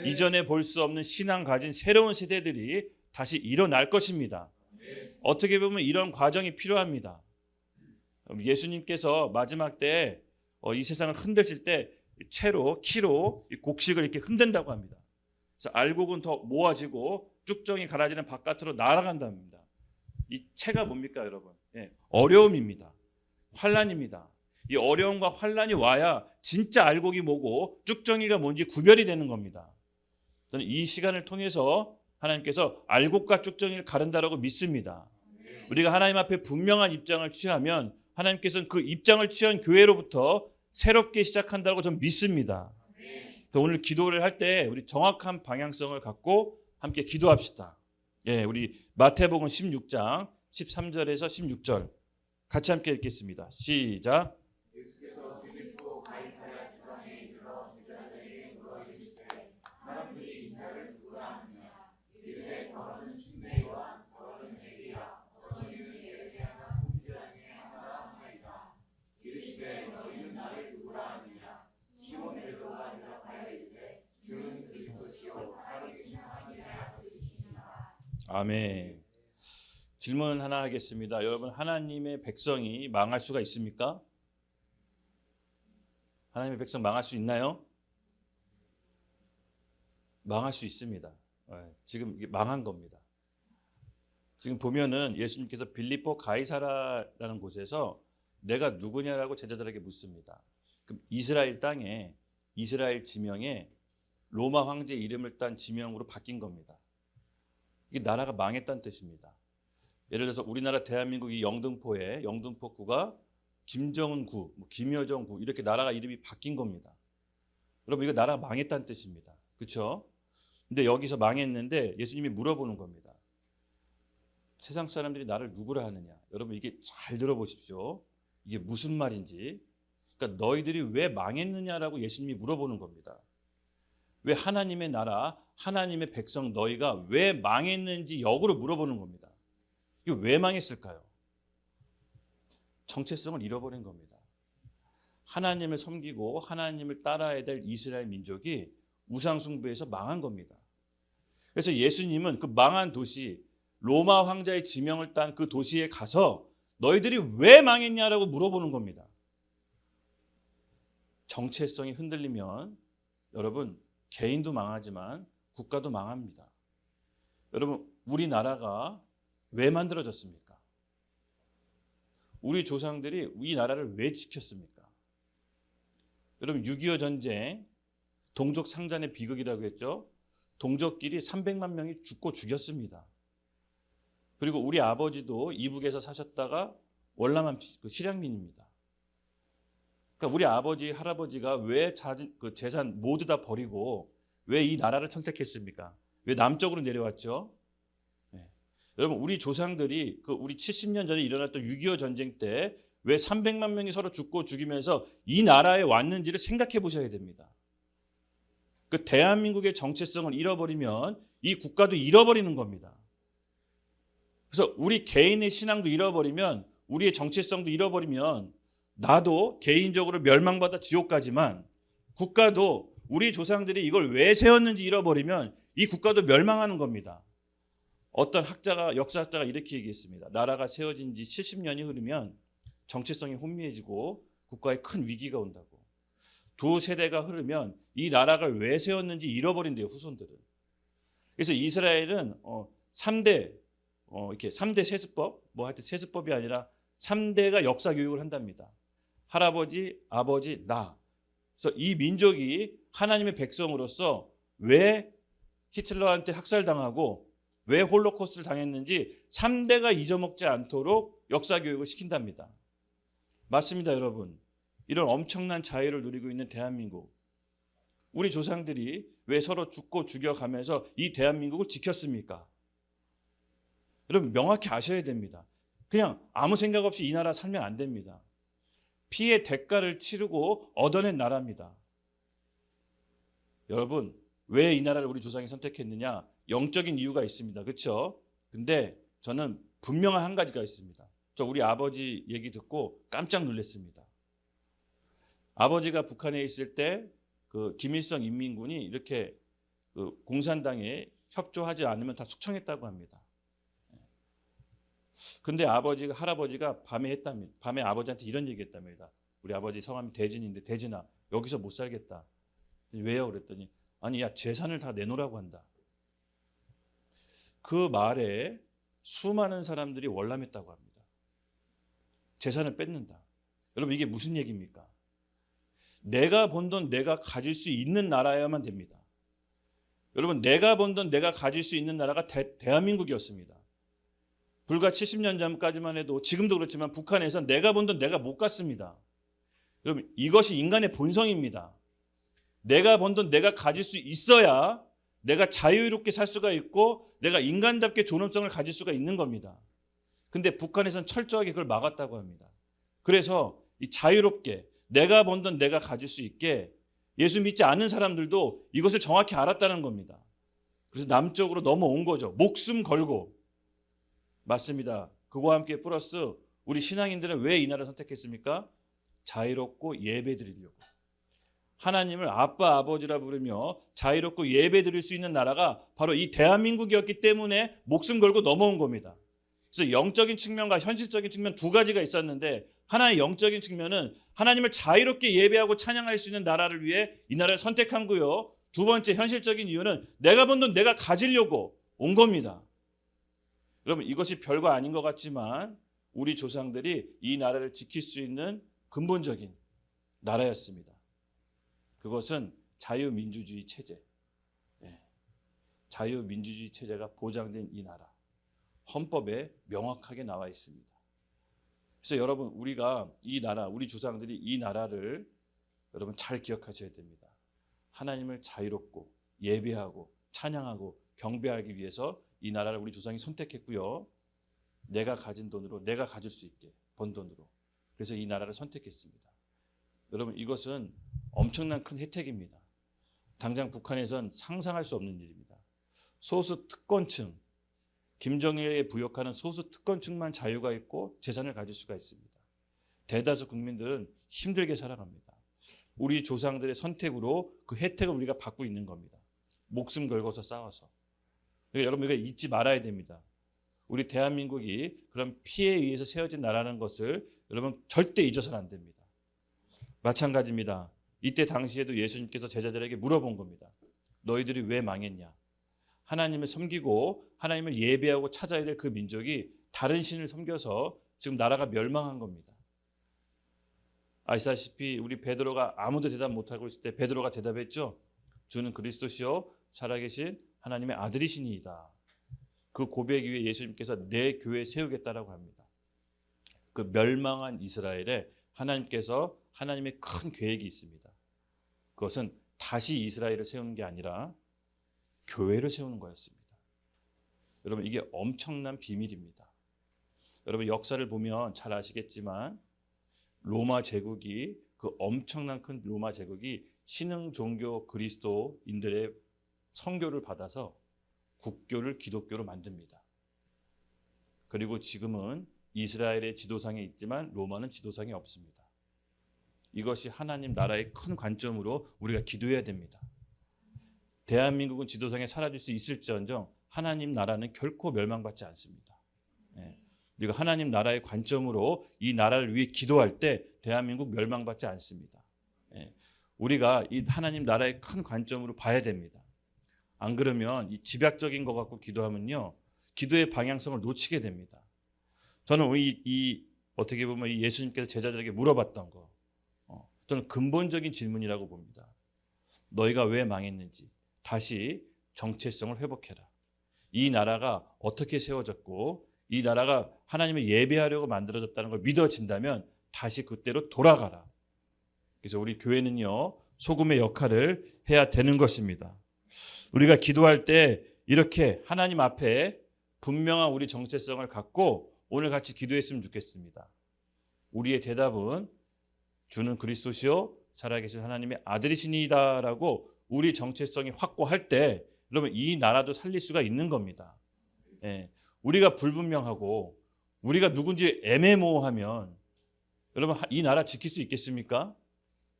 이전에 볼 수 없는 신앙 가진 새로운 세대들이 다시 일어날 것입니다. 어떻게 보면 이런 과정이 필요합니다. 예수님께서 마지막 때 이 세상을 흔드실 때 키로 곡식을 이렇게 흔든다고 합니다. 그래서 알곡은 더 모아지고 쭉정이 갈아지는 바깥으로 날아간답니다. 이 채가 뭡니까, 여러분? 어려움입니다. 환란입니다. 이 어려움과 환란이 와야 진짜 알곡이 뭐고 쭉정이가 뭔지 구별이 되는 겁니다. 저는 이 시간을 통해서 하나님께서 알곡과 쭉정이를 가른다라고 믿습니다. 우리가 하나님 앞에 분명한 입장을 취하면 하나님께서는 그 입장을 취한 교회로부터 새롭게 시작한다고 저는 믿습니다. 오늘 기도를 할 때 우리 정확한 방향성을 갖고 함께 기도합시다. 우리 마태복음 16장 13절에서 16절 같이 함께 읽겠습니다. 시작. 아멘. 질문 하나 하겠습니다. 여러분, 하나님의 백성이 망할 수가 있습니까? 하나님의 백성 망할 수 있나요? 망할 수 있습니다. 지금 이게 망한 겁니다. 지금 보면은 예수님께서 빌립보 가이사라라는 곳에서 내가 누구냐라고 제자들에게 묻습니다. 그럼 이스라엘 땅에 이스라엘 지명에 로마 황제 이름을 딴 지명으로 바뀐 겁니다. 이게 나라가 망했다는 뜻입니다. 예를 들어서 우리나라 대한민국 이 영등포에 영등포구가 김정은구, 김여정구 이렇게 나라가 이름이 바뀐 겁니다. 여러분 이거 나라가 망했다는 뜻입니다. 그렇죠? 근데 여기서 망했는데 예수님이 물어보는 겁니다. 세상 사람들이 나를 누구라 하느냐? 여러분 이게 잘 들어보십시오. 이게 무슨 말인지. 그러니까 너희들이 왜 망했느냐라고 예수님이 물어보는 겁니다. 왜 하나님의 나라, 하나님의 백성 너희가 왜 망했는지 역으로 물어보는 겁니다. 이거 왜 망했을까요? 정체성을 잃어버린 겁니다. 하나님을 섬기고 하나님을 따라야 될 이스라엘 민족이 우상숭배에서 망한 겁니다. 그래서 예수님은 그 망한 도시, 로마 황자의 지명을 딴 그 도시에 가서 너희들이 왜 망했냐라고 물어보는 겁니다. 정체성이 흔들리면 여러분 개인도 망하지만 국가도 망합니다. 여러분 우리나라가 왜 만들어졌습니까? 우리 조상들이 이 나라를 왜 지켰습니까? 여러분 6.25 전쟁 동족 상잔의 비극이라고 했죠. 동족끼리 300만 명이 죽고 죽였습니다. 그리고 우리 아버지도 이북에서 사셨다가 월남한 실향민입니다. 그러니까 우리 아버지, 할아버지가 왜 그 재산 모두 다 버리고 왜 이 나라를 선택했습니까? 왜 남쪽으로 내려왔죠? 네. 여러분 우리 조상들이 그 우리 70년 전에 일어났던 6.25 전쟁 때 왜 300만 명이 서로 죽고 죽이면서 이 나라에 왔는지를 생각해 보셔야 됩니다. 그 대한민국의 정체성을 잃어버리면 이 국가도 잃어버리는 겁니다. 그래서 우리 개인의 신앙도 잃어버리면 우리의 정체성도 잃어버리면 나도 개인적으로 멸망받아 지옥 가지만 국가도 우리 조상들이 이걸 왜 세웠는지 잃어버리면 이 국가도 멸망하는 겁니다. 어떤 학자가 역사학자가 이렇게 얘기했습니다. 나라가 세워진 지 70년이 흐르면 정체성이 혼미해지고 국가에 큰 위기가 온다고. 두 세대가 흐르면 이 나라를 왜 세웠는지 잃어버린대요, 후손들은. 그래서 이스라엘은 3대 이렇게 3대 세습법, 하여튼 세습법이 아니라 3대가 역사 교육을 한답니다. 할아버지, 아버지, 나. 그래서 이 민족이 하나님의 백성으로서 왜 히틀러한테 학살당하고 왜 홀로코스트를 당했는지 3대가 잊어먹지 않도록 역사 교육을 시킨답니다. 맞습니다, 여러분. 이런 엄청난 자유를 누리고 있는 대한민국. 우리 조상들이 왜 서로 죽고 죽여가면서 이 대한민국을 지켰습니까? 여러분 명확히 아셔야 됩니다. 그냥 아무 생각 없이 이 나라 살면 안 됩니다. 피의 대가를 치르고 얻어낸 나라입니다. 여러분 왜 이 나라를 우리 조상이 선택했느냐? 영적인 이유가 있습니다. 그렇죠? 근데 저는 분명한 한 가지가 있습니다. 저 우리 아버지 얘기 듣고 깜짝 놀랐습니다. 아버지가 북한에 있을 때 그 김일성 인민군이 이렇게 그 공산당에 협조하지 않으면 다 숙청했다고 합니다. 근데 아버지가 할아버지가 밤에 했답니다. 밤에 아버지한테 이런 얘기했답니다. 우리 아버지 성함이 대진인데 대진아 여기서 못 살겠다. 왜요? 그랬더니 아니 야 재산을 다 내놓으라고 한다. 그 말에 수많은 사람들이 월남했다고 합니다. 재산을 뺏는다. 여러분 이게 무슨 얘기입니까? 내가 번 돈 내가 가질 수 있는 나라여야만 됩니다. 여러분 내가 번 돈 내가 가질 수 있는 나라가 대한민국이었습니다. 불과 70년 전까지만 해도 지금도 그렇지만 북한에서 내가 번 돈 내가 못 갔습니다. 여러분 이것이 인간의 본성입니다. 내가 번 돈 내가 가질 수 있어야 내가 자유롭게 살 수가 있고 내가 인간답게 존엄성을 가질 수가 있는 겁니다. 근데 북한에서는 철저하게 그걸 막았다고 합니다. 그래서 이 자유롭게 내가 번 돈 내가 가질 수 있게 예수 믿지 않는 사람들도 이것을 정확히 알았다는 겁니다. 그래서 남쪽으로 넘어온 거죠. 목숨 걸고. 맞습니다. 그거와 함께 플러스 우리 신앙인들은 왜 이 나라를 선택했습니까? 자유롭고 예배드리려고. 하나님을 아빠 아버지라 부르며 자유롭고 예배드릴 수 있는 나라가 바로 이 대한민국이었기 때문에 목숨 걸고 넘어온 겁니다. 그래서 영적인 측면과 현실적인 측면 두 가지가 있었는데 하나의 영적인 측면은 하나님을 자유롭게 예배하고 찬양할 수 있는 나라를 위해 이 나라를 선택한 거요. 두 번째 현실적인 이유는 내가 번 돈 내가 가지려고 온 겁니다. 여러분 이것이 별거 아닌 것 같지만 우리 조상들이 이 나라를 지킬 수 있는 근본적인 나라였습니다. 그것은 자유민주주의 체제. 자유민주주의 체제가 보장된 이 나라. 헌법에 명확하게 나와 있습니다. 그래서 여러분 우리가 이 나라, 우리 조상들이 이 나라를 여러분 잘 기억하셔야 됩니다. 하나님을 자유롭고 예배하고 찬양하고 경배하기 위해서 이 나라를 우리 조상이 선택했고요. 내가 가진 돈으로 내가 가질 수 있게 번 돈으로. 그래서 이 나라를 선택했습니다. 여러분 이것은 엄청난 큰 혜택입니다. 당장 북한에선 상상할 수 없는 일입니다. 소수 특권층, 김정일에 부역하는 소수 특권층만 자유가 있고 재산을 가질 수가 있습니다. 대다수 국민들은 힘들게 살아갑니다. 우리 조상들의 선택으로 그 혜택을 우리가 받고 있는 겁니다. 목숨 걸고서 싸워서. 그러니까 여러분 이거 잊지 말아야 됩니다. 우리 대한민국이 그런 피해에 의해서 세워진 나라는 것을 여러분 절대 잊어서는 안 됩니다. 마찬가지입니다. 이때 당시에도 예수님께서 제자들에게 물어본 겁니다. 너희들이 왜 망했냐? 하나님을 섬기고 하나님을 예배하고 찾아야 될 그 민족이 다른 신을 섬겨서 지금 나라가 멸망한 겁니다. 아시다시피 우리 베드로가 아무도 대답 못하고 있을 때 베드로가 대답했죠. 주는 그리스도시요 살아계신 하나님의 아들이시니이다. 그 고백 위에 예수님께서 내 교회 세우겠다라고 합니다. 그 멸망한 이스라엘에 하나님께서 하나님의 큰 계획이 있습니다. 그것은 다시 이스라엘을 세우는 게 아니라 교회를 세우는 거였습니다. 여러분 이게 엄청난 비밀입니다. 여러분 역사를 보면 잘 아시겠지만 로마 제국이 그 엄청난 큰 로마 제국이 신흥 종교 그리스도인들의 선교를 받아서 국교를 기독교로 만듭니다. 그리고 지금은 이스라엘의 지도상에 있지만 로마는 지도상에 없습니다. 이것이 하나님 나라의 큰 관점으로 우리가 기도해야 됩니다. 대한민국은 지도상에 사라질 수 있을지언정 하나님 나라는 결코 멸망받지 않습니다. 우리가 하나님 나라의 관점으로 이 나라를 위해 기도할 때 대한민국 멸망받지 않습니다. 우리가 이 하나님 나라의 큰 관점으로 봐야 됩니다. 안 그러면 이 집약적인 것 갖고 기도하면요, 기도의 방향성을 놓치게 됩니다. 저는 어떻게 보면 이 예수님께서 제자들에게 물어봤던 거, 저는 근본적인 질문이라고 봅니다. 너희가 왜 망했는지 다시 정체성을 회복해라. 이 나라가 어떻게 세워졌고 이 나라가 하나님을 예배하려고 만들어졌다는 걸 믿어진다면 다시 그때로 돌아가라. 그래서 우리 교회는요, 소금의 역할을 해야 되는 것입니다. 우리가 기도할 때 이렇게 하나님 앞에 분명한 우리 정체성을 갖고 오늘 같이 기도했으면 좋겠습니다. 우리의 대답은 주는 그리스도시요 살아계신 하나님의 아들이시니이다라고 우리 정체성이 확고할 때 여러분 이 나라도 살릴 수가 있는 겁니다. 우리가 불분명하고 우리가 누군지 애매모호하면 여러분 이 나라 지킬 수 있겠습니까?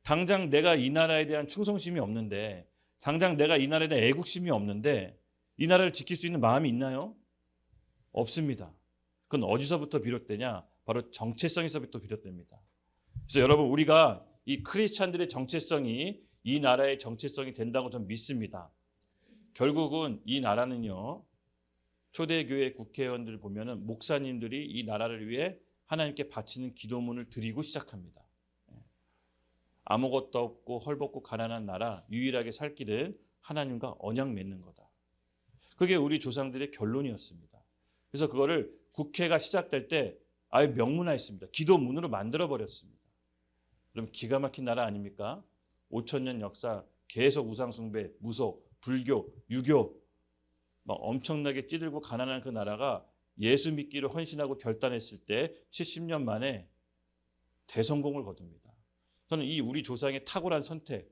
당장 내가 이 나라에 대한 충성심이 없는데, 당장 내가 이 나라에 대한 애국심이 없는데 이 나라를 지킬 수 있는 마음이 있나요? 없습니다. 그건 어디서부터 비롯되냐? 바로 정체성에서부터 비롯됩니다. 그래서 여러분 우리가 이 크리스찬들의 정체성이 이 나라의 정체성이 된다고 저는 믿습니다. 결국은 이 나라는요, 초대교회 국회의원들 보면은 목사님들이 이 나라를 위해 하나님께 바치는 기도문을 드리고 시작합니다. 아무것도 없고 헐벗고 가난한 나라, 유일하게 살 길은 하나님과 언약 맺는 거다. 그게 우리 조상들의 결론이었습니다. 그래서 그거를 국회가 시작될 때 아예 명문화했습니다. 기도문으로 만들어버렸습니다. 그럼 기가 막힌 나라 아닙니까? 5,000년 역사, 계속 우상숭배, 무속, 불교, 유교 막 엄청나게 찌들고 가난한 그 나라가 예수 믿기를 헌신하고 결단했을 때 70년 만에 대성공을 거둡니다. 저는 이 우리 조상의 탁월한 선택,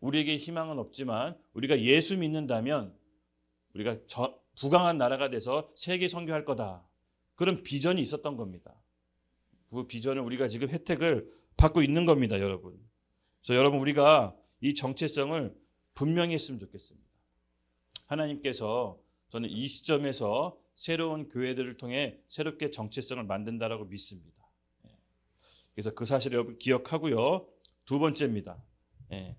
우리에게 희망은 없지만 우리가 예수 믿는다면 우리가 부강한 나라가 돼서 세계 선교할 거다. 그런 비전이 있었던 겁니다. 그 비전을 우리가 지금 혜택을 받고 있는 겁니다, 여러분. 그래서 여러분 우리가 이 정체성을 분명히 했으면 좋겠습니다. 하나님께서 저는 이 시점에서 새로운 교회들을 통해 새롭게 정체성을 만든다라고 믿습니다. 그래서 그 사실을 여러분 기억하고요. 두 번째입니다. 예.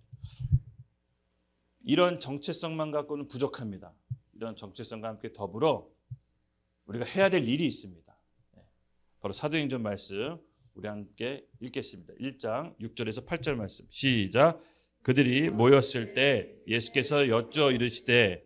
이런 정체성만 갖고는 부족합니다. 이런 정체성과 함께 더불어 우리가 해야 될 일이 있습니다. 예. 바로 사도행전 말씀 우리 함께 읽겠습니다. 1장 6절에서 8절 말씀 시작. 그들이 모였을 때 예수께서 여쭈어 이르시되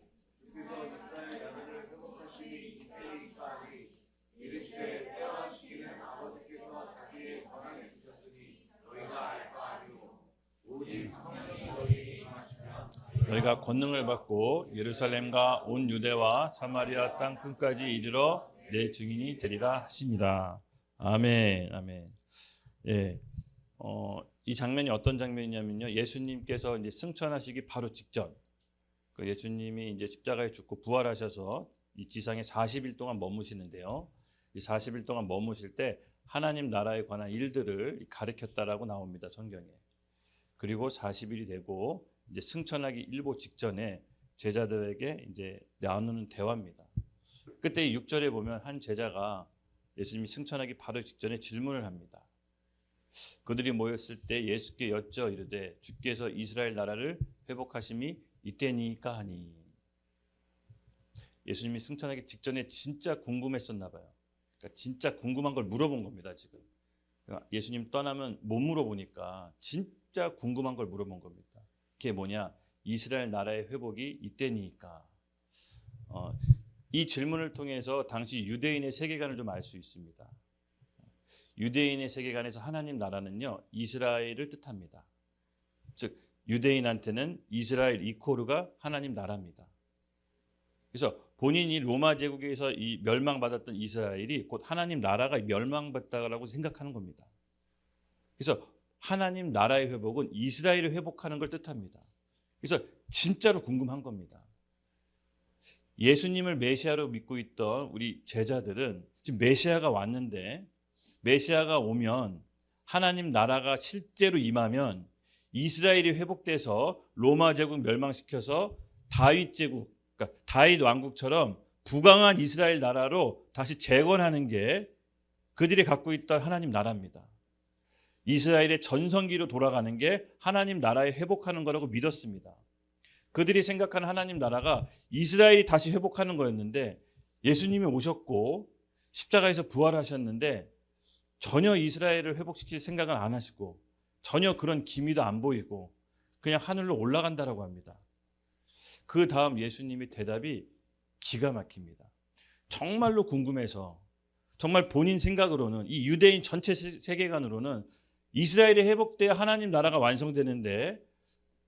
너희가 권능을 받고 예루살렘과 온 유대와 사마리아 땅 끝까지 이르러 내 증인이 되리라 하시니라. 아멘, 아멘. 예, 이 장면이 어떤 장면이냐면요, 예수님께서 이제 승천하시기 바로 직전, 그 예수님이 이제 십자가에 죽고 부활하셔서 이 지상에 40일 동안 머무시는데요. 이 40일 동안 머무실 때 하나님 나라에 관한 일들을 가르쳤다라고 나옵니다, 성경에. 그리고 40일이 되고 이제 승천하기 일보 직전에 제자들에게 이제 나누는 대화입니다. 그때 6절에 보면 한 제자가 예수님이 승천하기 바로 직전에 질문을 합니다. 그들이 모였을 때 예수께 여쭈어 이르되 주께서 이스라엘 나라를 회복하심이 이때니까 하니. 예수님이 승천하기 직전에 진짜 궁금했었나 봐요. 그러니까 진짜 궁금한 걸 물어본 겁니다, 지금. 그러니까 예수님 떠나면 못 물어보니까 진짜 궁금한 걸 물어본 겁니다. 그게 뭐냐? 이스라엘 나라의 회복이 이때니까. 이 질문을 통해서 당시 유대인의 세계관을 좀 알 수 있습니다. 유대인의 세계관에서 하나님 나라는요, 이스라엘을 뜻합니다. 즉 유대인한테는 이스라엘 이코르가 하나님 나라입니다. 그래서 본인이 로마 제국에서 이 멸망받았던 이스라엘이 곧 하나님 나라가 멸망받다라고 생각하는 겁니다. 그래서 하나님 나라의 회복은 이스라엘을 회복하는 걸 뜻합니다. 그래서 진짜로 궁금한 겁니다. 예수님을 메시아로 믿고 있던 우리 제자들은 지금 메시아가 왔는데, 메시아가 오면 하나님 나라가 실제로 임하면 이스라엘이 회복돼서 로마 제국 멸망시켜서 다윗 제국, 그러니까 다윗 왕국처럼 부강한 이스라엘 나라로 다시 재건하는 게 그들이 갖고 있던 하나님 나라입니다. 이스라엘의 전성기로 돌아가는 게 하나님 나라에 회복하는 거라고 믿었습니다. 그들이 생각하는 하나님 나라가 이스라엘이 다시 회복하는 거였는데, 예수님이 오셨고 십자가에서 부활하셨는데 전혀 이스라엘을 회복시킬 생각은 안 하시고 전혀 그런 기미도 안 보이고 그냥 하늘로 올라간다라고 합니다. 그 다음 예수님의 대답이 기가 막힙니다. 정말로 궁금해서, 정말 본인 생각으로는, 이 유대인 전체 세계관으로는 이스라엘이 회복돼야 하나님 나라가 완성되는데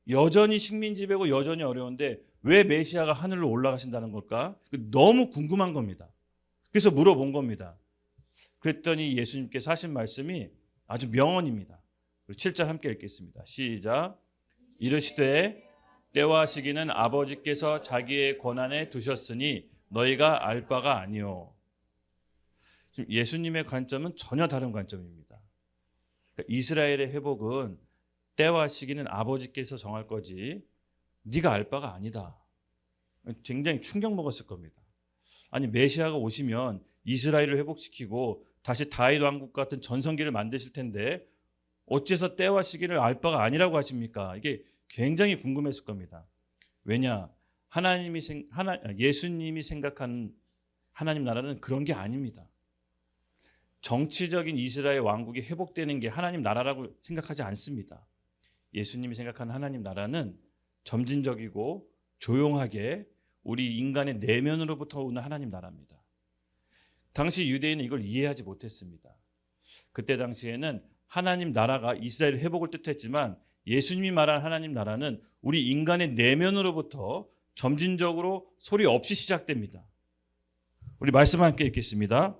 여전히 식민지배고 여전히 어려운데 왜 메시아가 하늘로 올라가신다는 걸까? 너무 궁금한 겁니다. 그래서 물어본 겁니다. 그랬더니 예수님께서 하신 말씀이 아주 명언입니다. 7절 함께 읽겠습니다. 시작. 이르시되 때와 시기는 아버지께서 자기의 권한에 두셨으니 너희가 알 바가 아니오. 지금 예수님의 관점은 전혀 다른 관점입니다. 그러니까 이스라엘의 회복은 때와 시기는 아버지께서 정할 거지 네가 알 바가 아니다. 굉장히 충격 먹었을 겁니다. 아니, 메시아가 오시면 이스라엘을 회복시키고 다시 다윗 왕국 같은 전성기를 만드실 텐데 어째서 때와 시기를 알 바가 아니라고 하십니까? 이게 굉장히 궁금했을 겁니다. 왜냐? 예수님이 생각하는 하나님 나라는 그런 게 아닙니다. 정치적인 이스라엘 왕국이 회복되는 게 하나님 나라라고 생각하지 않습니다. 예수님이 생각하는 하나님 나라는 점진적이고 조용하게 우리 인간의 내면으로부터 오는 하나님 나라입니다. 당시 유대인은 이걸 이해하지 못했습니다. 그때 당시에는 하나님 나라가 이스라엘 회복을 뜻했지만 예수님이 말한 하나님 나라는 우리 인간의 내면으로부터 점진적으로 소리 없이 시작됩니다. 우리 말씀 함께 읽겠습니다.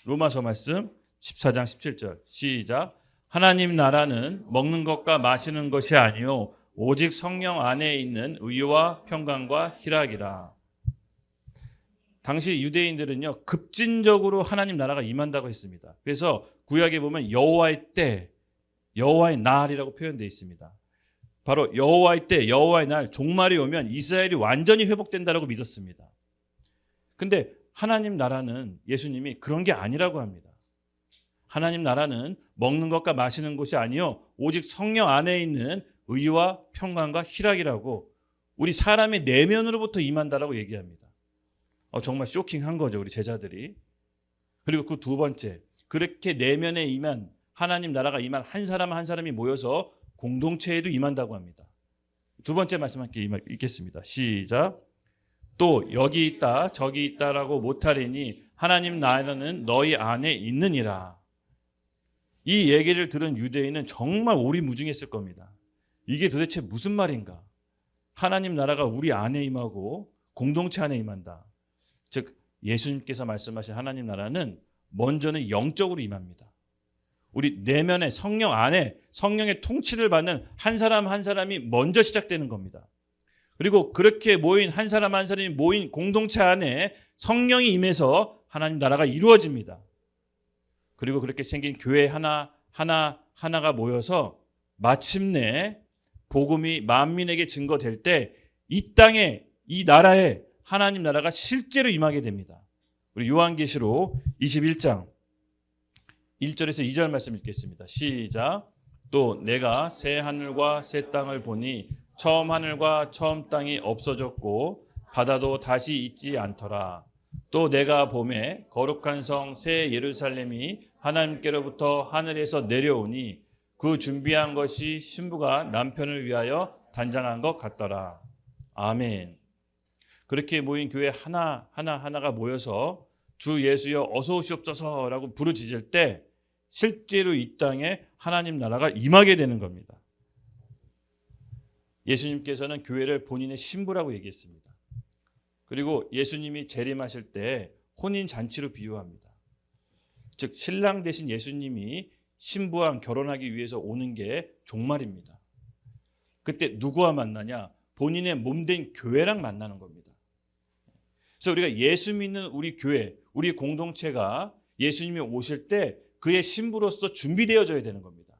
로마서 말씀 14장 17절 시작. 하나님 나라는 먹는 것과 마시는 것이 아니요 오직 성령 안에 있는 의와 평강과 희락이라. 당시 유대인들은요 급진적으로 하나님 나라가 임한다고 했습니다. 그래서 구약에 보면 여호와의 때, 여호와의 날이라고 표현되어 있습니다. 바로 여호와의 때, 여호와의 날, 종말이 오면 이스라엘이 완전히 회복된다라고 믿었습니다. 근데 하나님 나라는 예수님이 그런 게 아니라고 합니다. 하나님 나라는 먹는 것과 마시는 것이 아니요 오직 성령 안에 있는 의와 평강과 희락이라고 우리 사람의 내면으로부터 임한다라고 얘기합니다. 정말 쇼킹한 거죠, 우리 제자들이. 그리고 그 두 번째, 그렇게 내면에 임한 하나님 나라가 임한 한 사람 한 사람이 모여서 공동체에도 임한다고 합니다. 두 번째 말씀 함께 읽겠습니다. 시작. 또 여기 있다 저기 있다라고 못하리니 하나님 나라는 너희 안에 있느니라. 이 얘기를 들은 유대인은 정말 오리무중했을 겁니다. 이게 도대체 무슨 말인가? 하나님 나라가 우리 안에 임하고 공동체 안에 임한다. 즉 예수님께서 말씀하신 하나님 나라는 먼저는 영적으로 임합니다. 우리 내면의 성령 안에 성령의 통치를 받는 한 사람 한 사람이 먼저 시작되는 겁니다. 그리고 그렇게 모인 한 사람 한 사람이 모인 공동체 안에 성령이 임해서 하나님 나라가 이루어집니다. 그리고 그렇게 생긴 교회 하나가 모여서 마침내 복음이 만민에게 증거될 때 이 땅에 이 나라에 하나님 나라가 실제로 임하게 됩니다. 우리 요한계시록 21장 1절에서 2절 말씀 읽겠습니다. 시작. 또 내가 새 하늘과 새 땅을 보니 처음 하늘과 처음 땅이 없어졌고 바다도 다시 있지 않더라. 또 내가 보매 거룩한 성 새 예루살렘이 하나님께로부터 하늘에서 내려오니 그 준비한 것이 신부가 남편을 위하여 단장한 것 같더라. 아멘. 그렇게 모인 교회 하나가 모여서 주 예수여 어서 오시옵소서라고 부르짖을 때 실제로 이 땅에 하나님 나라가 임하게 되는 겁니다. 예수님께서는 교회를 본인의 신부라고 얘기했습니다. 그리고 예수님이 재림하실 때 혼인 잔치로 비유합니다. 즉 신랑 대신 예수님이 신부와 결혼하기 위해서 오는 게 종말입니다. 그때 누구와 만나냐? 본인의 몸된 교회랑 만나는 겁니다. 그래서 우리가 예수 믿는 우리 교회, 우리 공동체가 예수님이 오실 때 그의 신부로서 준비되어져야 되는 겁니다.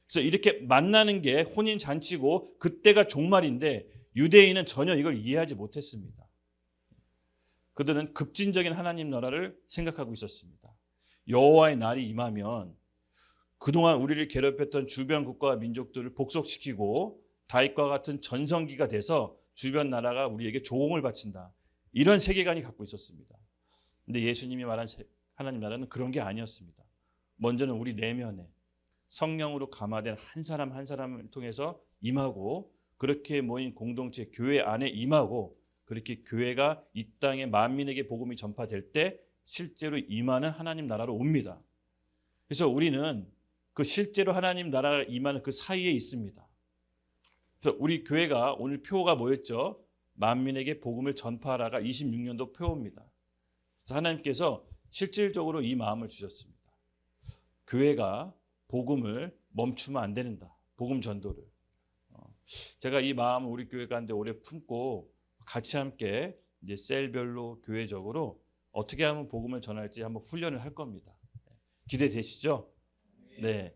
그래서 이렇게 만나는 게 혼인 잔치고 그때가 종말인데 유대인은 전혀 이걸 이해하지 못했습니다. 그들은 급진적인 하나님 나라를 생각하고 있었습니다. 여호와의 날이 임하면 그동안 우리를 괴롭혔던 주변 국가와 민족들을 복속시키고 다윗과 같은 전성기가 돼서 주변 나라가 우리에게 조공을 바친다. 이런 세계관이 갖고 있었습니다. 근데 예수님이 말한 하나님 나라는 그런 게 아니었습니다. 먼저는 우리 내면에 성령으로 감화된 한 사람 한 사람을 통해서 임하고 그렇게 모인 공동체 교회 안에 임하고 그렇게 교회가 이 땅에 만민에게 복음이 전파될 때 실제로 임하는 하나님 나라로 옵니다. 그래서 우리는 그 실제로 하나님 나라가 임하는 그 사이에 있습니다. 그래서 우리 교회가 오늘 표가 뭐였죠? 만민에게 복음을 전파하라가 26년도 표입니다. 그래서 하나님께서 실질적으로 이 마음을 주셨습니다. 교회가 복음을 멈추면 안 된다. 복음 전도를. 제가 이 마음을 우리 교회 가운데 오래 품고 같이 함께 이제 셀별로 교회적으로 어떻게 하면 복음을 전할지 한번 훈련을 할 겁니다. 기대되시죠? 네.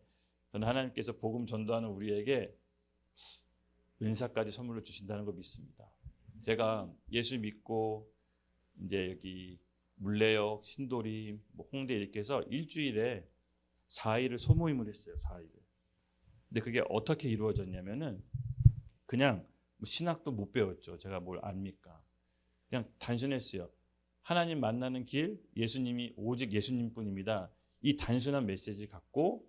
저는 하나님께서 복음 전도하는 우리에게 은사까지 선물로 주신다는 걸 믿습니다. 제가 예수 믿고 이제 여기 물레역, 신도림, 홍대 이렇게 해서 일주일에 4일을 소모임을 했어요. 4일을. 근데 그게 어떻게 이루어졌냐면은 그냥 신학도 못 배웠죠. 제가 뭘 압니까? 그냥 단순했어요. 하나님 만나는 길, 예수님이 오직 예수님뿐입니다. 이 단순한 메시지 갖고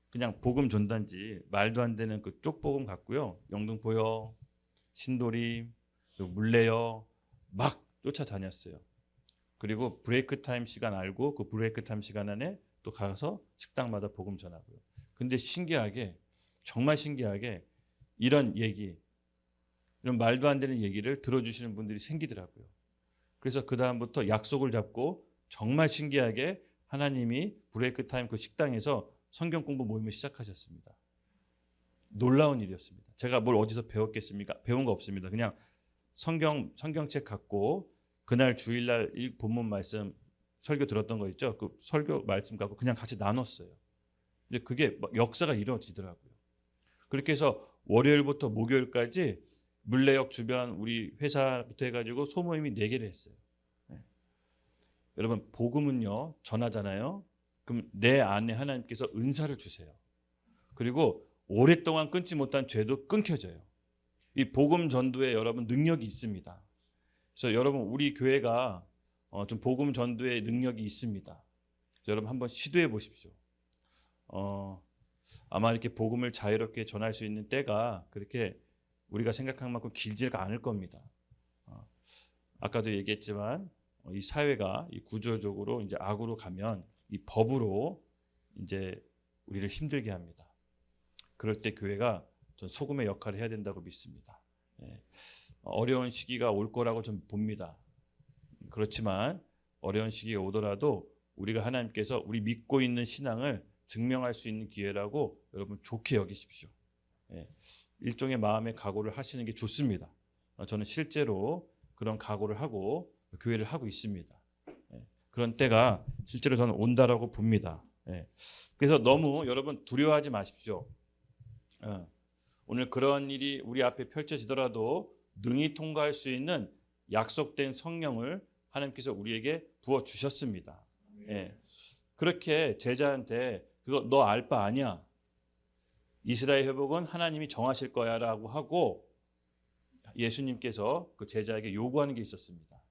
그냥 복음 전단지 말도 안 되는 그 쪽복음 갖고요. 영등포역, 신도림, 물레역 막 쫓아다녔어요. 그리고 브레이크 타임 시간 알고 그 브레이크 타임 시간 안에 또 가서 식당마다 복음 전하고요. 근데 신기하게 정말 신기하게 이런 얘기, 이런 말도 안 되는 얘기를 들어주시는 분들이 생기더라고요. 그래서 그 다음부터 약속을 잡고 정말 신기하게 하나님이 브레이크 타임 그 식당에서 성경 공부 모임을 시작하셨습니다. 놀라운 일이었습니다. 제가 뭘 어디서 배웠겠습니까? 배운 거 없습니다. 그냥 성경책 갖고 그날 주일날 본문 말씀 설교 들었던 거 있죠? 그 설교 말씀 갖고 그냥 같이 나눴어요. 근데 그게 역사가 이루어지더라고요. 그렇게 해서 월요일부터 목요일까지 물레역 주변 우리 회사부터 해가지고 소모임이 4개를 했어요. 네. 여러분 복음은요 전하잖아요. 그럼 내 안에 하나님께서 은사를 주세요. 그리고 오랫동안 끊지 못한 죄도 끊겨져요. 이 복음 전도에 여러분 능력이 있습니다. 그래서 여러분 우리 교회가 좀 복음 전도에 능력이 있습니다. 여러분 한번 시도해 보십시오. 아마 이렇게 복음을 자유롭게 전할 수 있는 때가 그렇게 우리가 생각한 만큼 길지가 않을 겁니다. 아까도 얘기했지만 이 사회가 이 구조적으로 이제 악으로 가면 이 법으로 이제 우리를 힘들게 합니다. 그럴 때 교회가 전 소금의 역할을 해야 된다고 믿습니다. 어려운 시기가 올 거라고 좀 봅니다. 그렇지만 어려운 시기가 오더라도 우리가 하나님께서 우리 믿고 있는 신앙을 증명할 수 있는 기회라고 여러분 좋게 여기십시오. 일종의 마음의 각오를 하시는 게 좋습니다. 저는 실제로 그런 각오를 하고 교회를 하고 있습니다. 그런 때가 실제로 저는 온다라고 봅니다. 그래서 너무 여러분 두려워하지 마십시오. 오늘 그런 일이 우리 앞에 펼쳐지더라도 능히 통과할 수 있는 약속된 성령을 하나님께서 우리에게 부어주셨습니다. 그렇게 제자한테 그거 너 알 바 아니야. 이스라엘 회복은 하나님이 정하실 거야 라고 하고 예수님께서 그 제자에게 요구하는 게 있었습니다.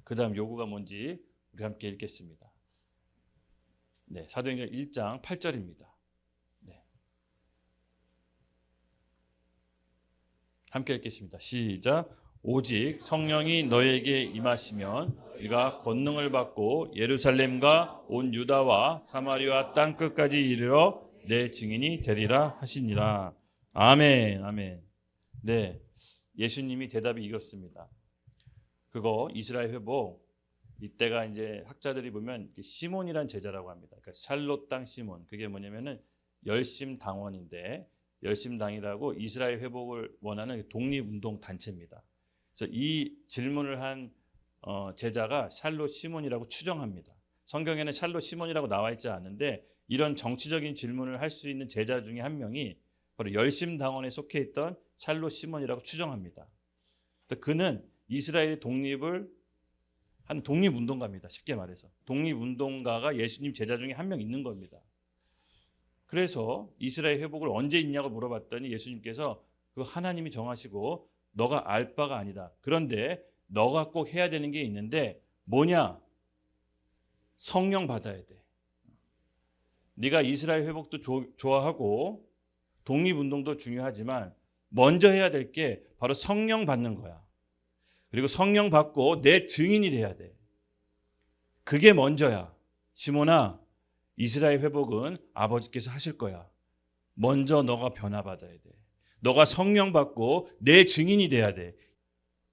그 다음 요구가 뭔지 우리 함께 읽겠습니다. 사도행전 1장 8절입니다. 함께 읽겠습니다. 시작. 오직 성령이 너에게 임하시면 네가 권능을 받고 예루살렘과 온 유다와 사마리아 땅 끝까지 이르러 내 증인이 되리라 하시니라. 아멘. 아멘. 예수님이 대답이 이렇습니다. 그거 이스라엘 회복 이때가 이제 학자들이 보면 시몬이란 제자라고 합니다. 그러니까 샬롯 땅 시몬. 그게 뭐냐면은 열심당원인데 열심당이라고 이스라엘 회복을 원하는 독립운동 단체입니다. 그래서 이 질문을 한 제자가 샬롯 시몬이라고 추정합니다. 성경에는 샬롯 시몬이라고 나와 있지 않은데 이런 정치적인 질문을 할 수 있는 제자 중에 한 명이 바로 열심당원에 속해 있던 샬롯 시몬이라고 추정합니다. 그는 이스라엘의 독립을 한 독립운동가입니다. 쉽게 말해서 독립운동가가 예수님 제자 중에 한 명 있는 겁니다. 그래서 이스라엘 회복을 언제 있냐고 물어봤더니 예수님께서 그 하나님이 정하시고 너가 알 바가 아니다. 그런데 너가 꼭 해야 되는 게 있는데 뭐냐? 성령 받아야 돼. 네가 이스라엘 회복도 좋아하고 독립운동도 중요하지만 먼저 해야 될 게 바로 성령 받는 거야. 그리고 성령 받고 내 증인이 돼야 돼. 그게 먼저야. 시몬아, 이스라엘 회복은 아버지께서 하실 거야. 먼저 너가 변화받아야 돼. 너가 성령 받고 내 증인이 돼야 돼.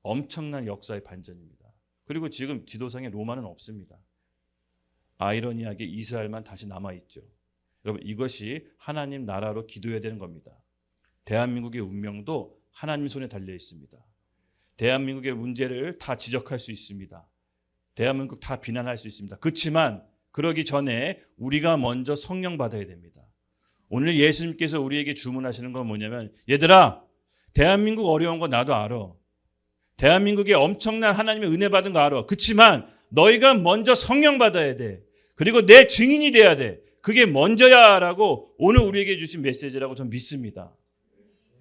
엄청난 역사의 반전입니다. 그리고 지금 지도상에 로마는 없습니다. 아이러니하게 이스라엘만 다시 남아있죠. 여러분 이것이 하나님 나라로 기도해야 되는 겁니다. 대한민국의 운명도 하나님 손에 달려 있습니다. 대한민국의 문제를 다 지적할 수 있습니다. 대한민국 다 비난할 수 있습니다. 그렇지만 그러기 전에 우리가 먼저 성령 받아야 됩니다. 오늘 예수님께서 우리에게 주문하시는 건 뭐냐면 얘들아 대한민국 어려운 거 나도 알아. 대한민국에 엄청난 하나님의 은혜 받은 거 알아. 그렇지만 너희가 먼저 성령 받아야 돼. 그리고 내 증인이 돼야 돼. 그게 먼저야 라고 오늘 우리에게 주신 메시지라고 저는 믿습니다.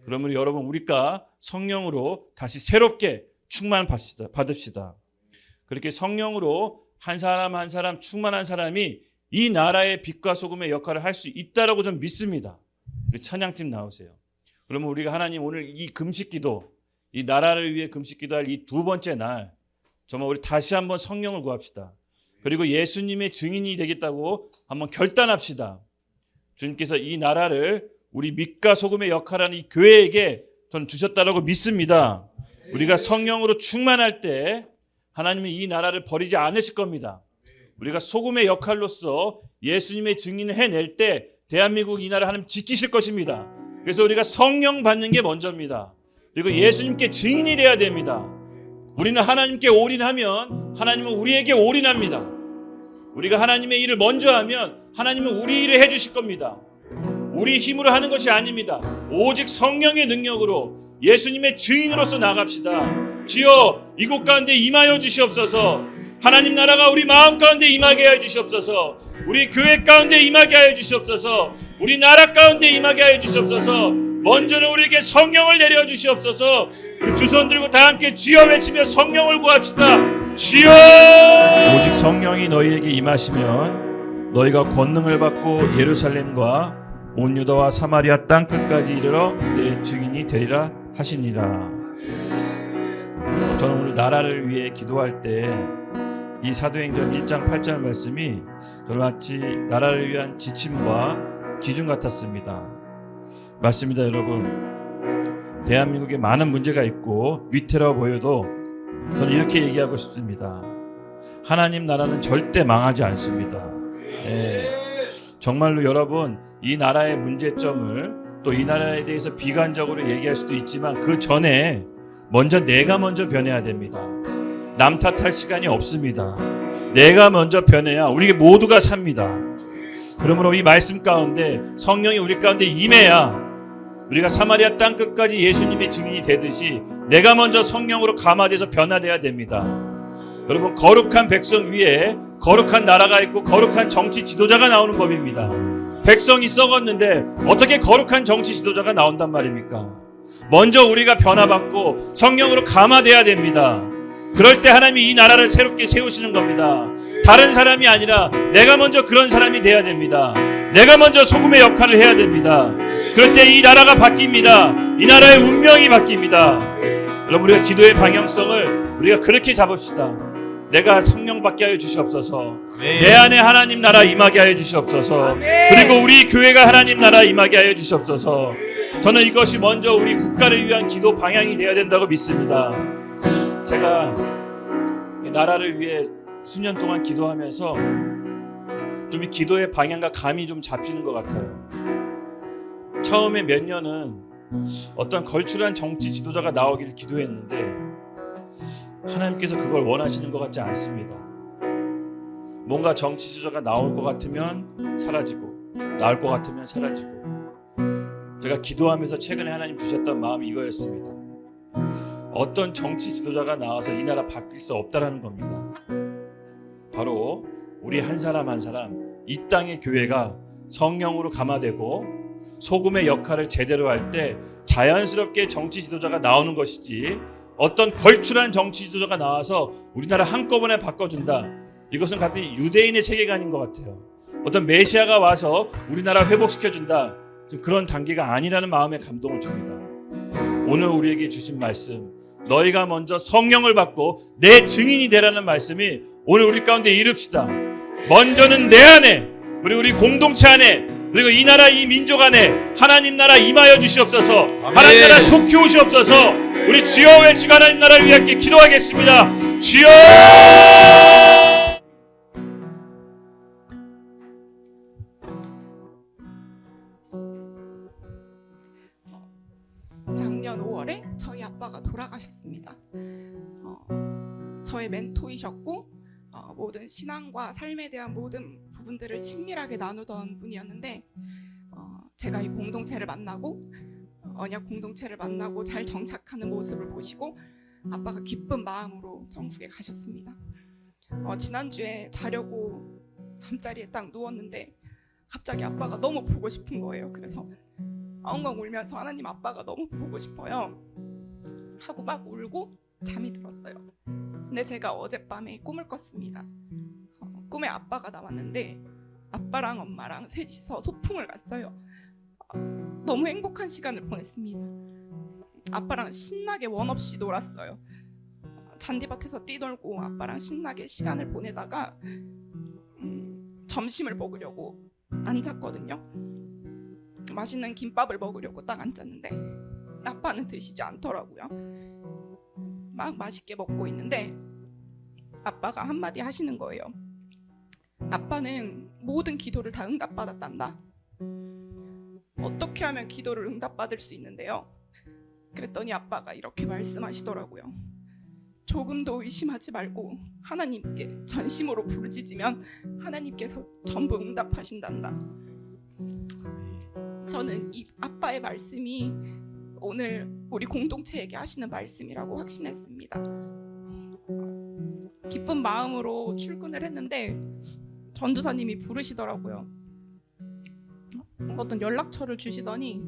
그러면 여러분 우리가 성령으로 다시 새롭게 받읍시다. 그렇게 성령으로 한 사람 한 사람 충만한 사람이 이 나라의 빛과 소금의 역할을 할 수 있다라고 좀 믿습니다. 우리 찬양팀 나오세요. 그러면 우리가 하나님 오늘 이 금식기도 이 나라를 위해 금식기도할 이 두 번째 날 정말 우리 다시 한번 성령을 구합시다. 그리고 예수님의 증인이 되겠다고 한번 결단합시다. 주님께서 이 나라를 우리 빛과 소금의 역할하는 이 교회에게 전 주셨다라고 믿습니다. 우리가 성령으로 충만할 때 하나님이 이 나라를 버리지 않으실 겁니다. 우리가 소금의 역할로서 예수님의 증인을 해낼 때 대한민국 이 나라 하나님 지키실 것입니다. 그래서 우리가 성령 받는 게 먼저입니다. 그리고 예수님께 증인이 돼야 됩니다. 우리는 하나님께 올인하면 하나님은 우리에게 올인합니다. 우리가 하나님의 일을 먼저 하면 하나님은 우리 일을 해주실 겁니다. 우리 힘으로 하는 것이 아닙니다. 오직 성령의 능력으로 예수님의 증인으로서 나갑시다. 주여 이곳 가운데 임하여 주시옵소서. 하나님 나라가 우리 마음 가운데 임하게 하여 주시옵소서. 우리 교회 가운데 임하게 하여 주시옵소서. 우리 나라 가운데 임하게 하여 주시옵소서. 먼저는 우리에게 성령을 내려 주시옵소서. 우리 두 손 들고 다 함께 주여 외치며 성령을 구합시다. 주여! 오직 성령이 너희에게 임하시면 너희가 권능을 받고 예루살렘과 온 유다와 사마리아 땅 끝까지 이르러 내 증인이 되리라 하시니라. 저는 오늘 나라를 위해 기도할 때 이 사도행전 1장 8절 말씀이 저는 마치 나라를 위한 지침과 기준 같았습니다. 맞습니다, 여러분. 대한민국에 많은 문제가 있고 위태로워 보여도 저는 이렇게 얘기하고 싶습니다. 하나님 나라는 절대 망하지 않습니다. 정말로 여러분, 이 나라의 문제점을 또 이 나라에 대해서 비관적으로 얘기할 수도 있지만 그 전에 내가 먼저 변해야 됩니다. 남 탓할 시간이 없습니다. 내가 먼저 변해야 우리 모두가 삽니다. 그러므로 이 말씀 가운데 성령이 우리 가운데 임해야 우리가 사마리아 땅 끝까지 예수님의 증인이 되듯이 내가 먼저 성령으로 감화돼서 변화돼야 됩니다. 여러분, 거룩한 백성 위에 거룩한 나라가 있고 거룩한 정치 지도자가 나오는 법입니다. 백성이 썩었는데 어떻게 거룩한 정치 지도자가 나온단 말입니까? 먼저 우리가 변화받고 성령으로 감화돼야 됩니다. 그럴 때 하나님이 이 나라를 새롭게 세우시는 겁니다. 다른 사람이 아니라 내가 먼저 그런 사람이 돼야 됩니다. 내가 먼저 소금의 역할을 해야 됩니다. 그럴 때 이 나라가 바뀝니다. 이 나라의 운명이 바뀝니다. 여러분, 우리가 기도의 방향성을 우리가 그렇게 잡읍시다. 내가 성령 받게 하여 주시옵소서. 내 안에 하나님 나라 임하게 하여 주시옵소서. 그리고 우리 교회가 하나님 나라 임하게 하여 주시옵소서. 저는 이것이 먼저 우리 국가를 위한 기도 방향이 되어야 된다고 믿습니다. 제가 이 나라를 위해 수년 동안 기도하면서 좀 이 기도의 방향과 감이 좀 잡히는 것 같아요. 처음에 몇 년은 어떤 걸출한 정치 지도자가 나오기를 기도했는데 하나님께서 그걸 원하시는 것 같지 않습니다. 뭔가 정치 지도자가 나올 것 같으면 사라지고 나올 것 같으면 사라지고, 제가 기도하면서 최근에 하나님 주셨던 마음이 이거였습니다. 어떤 정치 지도자가 나와서 이 나라 바뀔 수 없다라는 겁니다. 바로 우리 한 사람 한 사람, 이 땅의 교회가 성령으로 감화되고 소금의 역할을 제대로 할 때 자연스럽게 정치 지도자가 나오는 것이지, 어떤 걸출한 정치 지도자가 나와서 우리나라 한꺼번에 바꿔준다, 이것은 같은 유대인의 세계관인 것 같아요. 어떤 메시아가 와서 우리나라 회복시켜준다, 그런 단계가 아니라는 마음에 감동을 줍니다. 오늘 우리에게 주신 말씀, 너희가 먼저 성령을 받고 내 증인이 되라는 말씀이 오늘 우리 가운데 이룹시다. 먼저는 내 안에, 그리고 우리 공동체 안에, 그리고 이 나라 이 민족 안에 하나님 나라 임하여 주시옵소서. 아멘. 하나님 나라 속히 오시옵소서. 우리 주여 외치고 하나님 나라를 위해 기도하겠습니다. 주여! 작년 5월에 저희 아빠가 돌아가셨습니다. 저의 멘토이셨고 모든 신앙과 삶에 대한 모든 부분들을 친밀하게 나누던 분이었는데, 제가 이 공동체를 만나고 언약 공동체를 만나고 잘 정착하는 모습을 보시고 아빠가 기쁜 마음으로 천국에 가셨습니다. 지난주에 자려고 잠자리에 딱 누웠는데 갑자기 아빠가 너무 보고 싶은 거예요. 그래서 엉엉 울면서 하나님, 아빠가 너무 보고 싶어요 하고 막 울고 잠이 들었어요. 근데 제가 어젯밤에 꿈을 꿨습니다. 꿈에 아빠가 나왔는데 아빠랑 엄마랑 셋이서 소풍을 갔어요. 너무 행복한 시간을 보냈습니다. 아빠랑 신나게 원 없이 놀았어요. 잔디밭에서 뛰놀고 아빠랑 신나게 시간을 보내다가 점심을 먹으려고 앉았거든요. 맛있는 김밥을 먹으려고 딱 앉았는데 아빠는 드시지 않더라고요. 막 맛있게 먹고 있는데 아빠가 한마디 하시는 거예요. 아빠는 모든 기도를 다 응답받았단다. 어떻게 하면 기도를 응답받을 수 있는데요? 그랬더니 아빠가 이렇게 말씀하시더라고요. 조금도 의심하지 말고 하나님께 전심으로 부르짖으면 하나님께서 전부 응답하신단다. 저는 이 아빠의 말씀이 오늘 우리 공동체에게 하시는 말씀이라고 확신했습니다. 기쁜 마음으로 출근을 했는데 전도사님이 부르시더라고요. 어떤 연락처를 주시더니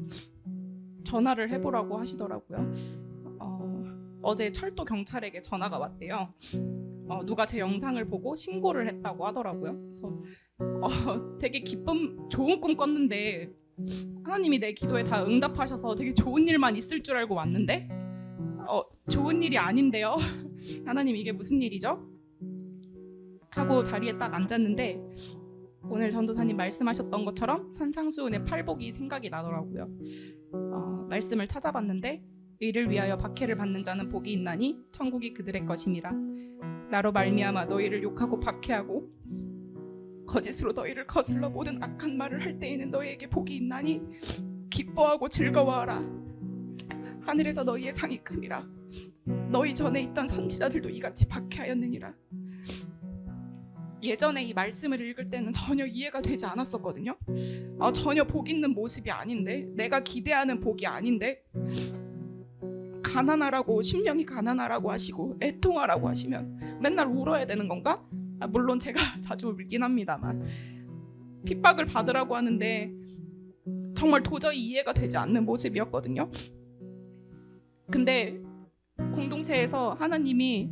전화를 해보라고 하시더라고요. 어제 철도 경찰에게 전화가 왔대요. 누가 제 영상을 보고 신고를 했다고 하더라고요. 그래서 되게 좋은 꿈 꿨는데 하나님이 내 기도에 다 응답하셔서 되게 좋은 일만 있을 줄 알고 왔는데 좋은 일이 아닌데요. 하나님 이게 무슨 일이죠? 하고 자리에 딱 앉았는데 오늘 전도사님 말씀하셨던 것처럼 산상수훈의 팔복이 생각이 나더라고요. 말씀을 찾아봤는데 의를 위하여 박해를 받는 자는 복이 있나니 천국이 그들의 것임이라. 나로 말미암아 너희를 욕하고 박해하고 거짓으로 너희를 거슬러 모든 악한 말을 할 때에는 너희에게 복이 있나니 기뻐하고 즐거워하라. 하늘에서 너희의 상이 크니라. 너희 전에 있던 선지자들도 이같이 박해하였느니라. 예전에 이 말씀을 읽을 때는 전혀 이해가 되지 않았었거든요. 전혀 복 있는 모습이 아닌데, 내가 기대하는 복이 아닌데, 가난하라고, 심령이 가난하라고 하시고 애통하라고 하시면 맨날 울어야 되는 건가? 물론 제가 자주 울긴 합니다만 핍박을 받으라고 하는데 정말 도저히 이해가 되지 않는 모습이었거든요. 근데 공동체에서 하나님이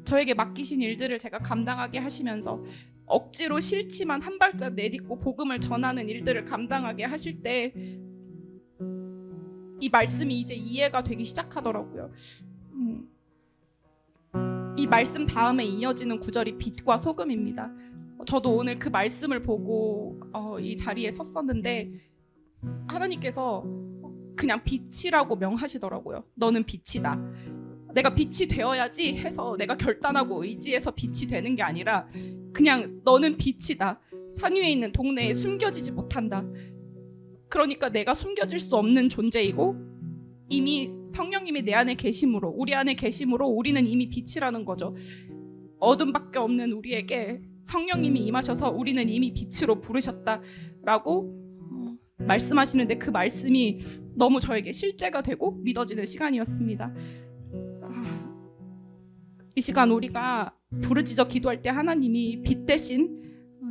저에게 맡기신 일들을 제가 감당하게 하시면서 억지로 싫지만 한 발짝 내딛고 복음을 전하는 일들을 감당하게 하실 때 이 말씀이 이제 이해가 되기 시작하더라고요. 이 말씀 다음에 이어지는 구절이 빛과 소금입니다. 저도 오늘 그 말씀을 보고 이 자리에 섰었는데 하나님께서 그냥 빛이라고 명하시더라고요. 너는 빛이다. 내가 빛이 되어야지 해서 내가 결단하고 의지해서 빛이 되는 게 아니라 그냥 너는 빛이다. 산 위에 있는 동네에 숨겨지지 못한다. 그러니까 내가 숨겨질 수 없는 존재이고 이미 성령님이 내 안에 계심으로, 우리 안에 계심으로 우리는 이미 빛이라는 거죠. 어둠밖에 없는 우리에게 성령님이 임하셔서 우리는 이미 빛으로 부르셨다라고 말씀하시는데 그 말씀이 너무 저에게 실제가 되고 믿어지는 시간이었습니다. 이 시간 우리가 부르짖어 기도할 때 하나님이 빛 대신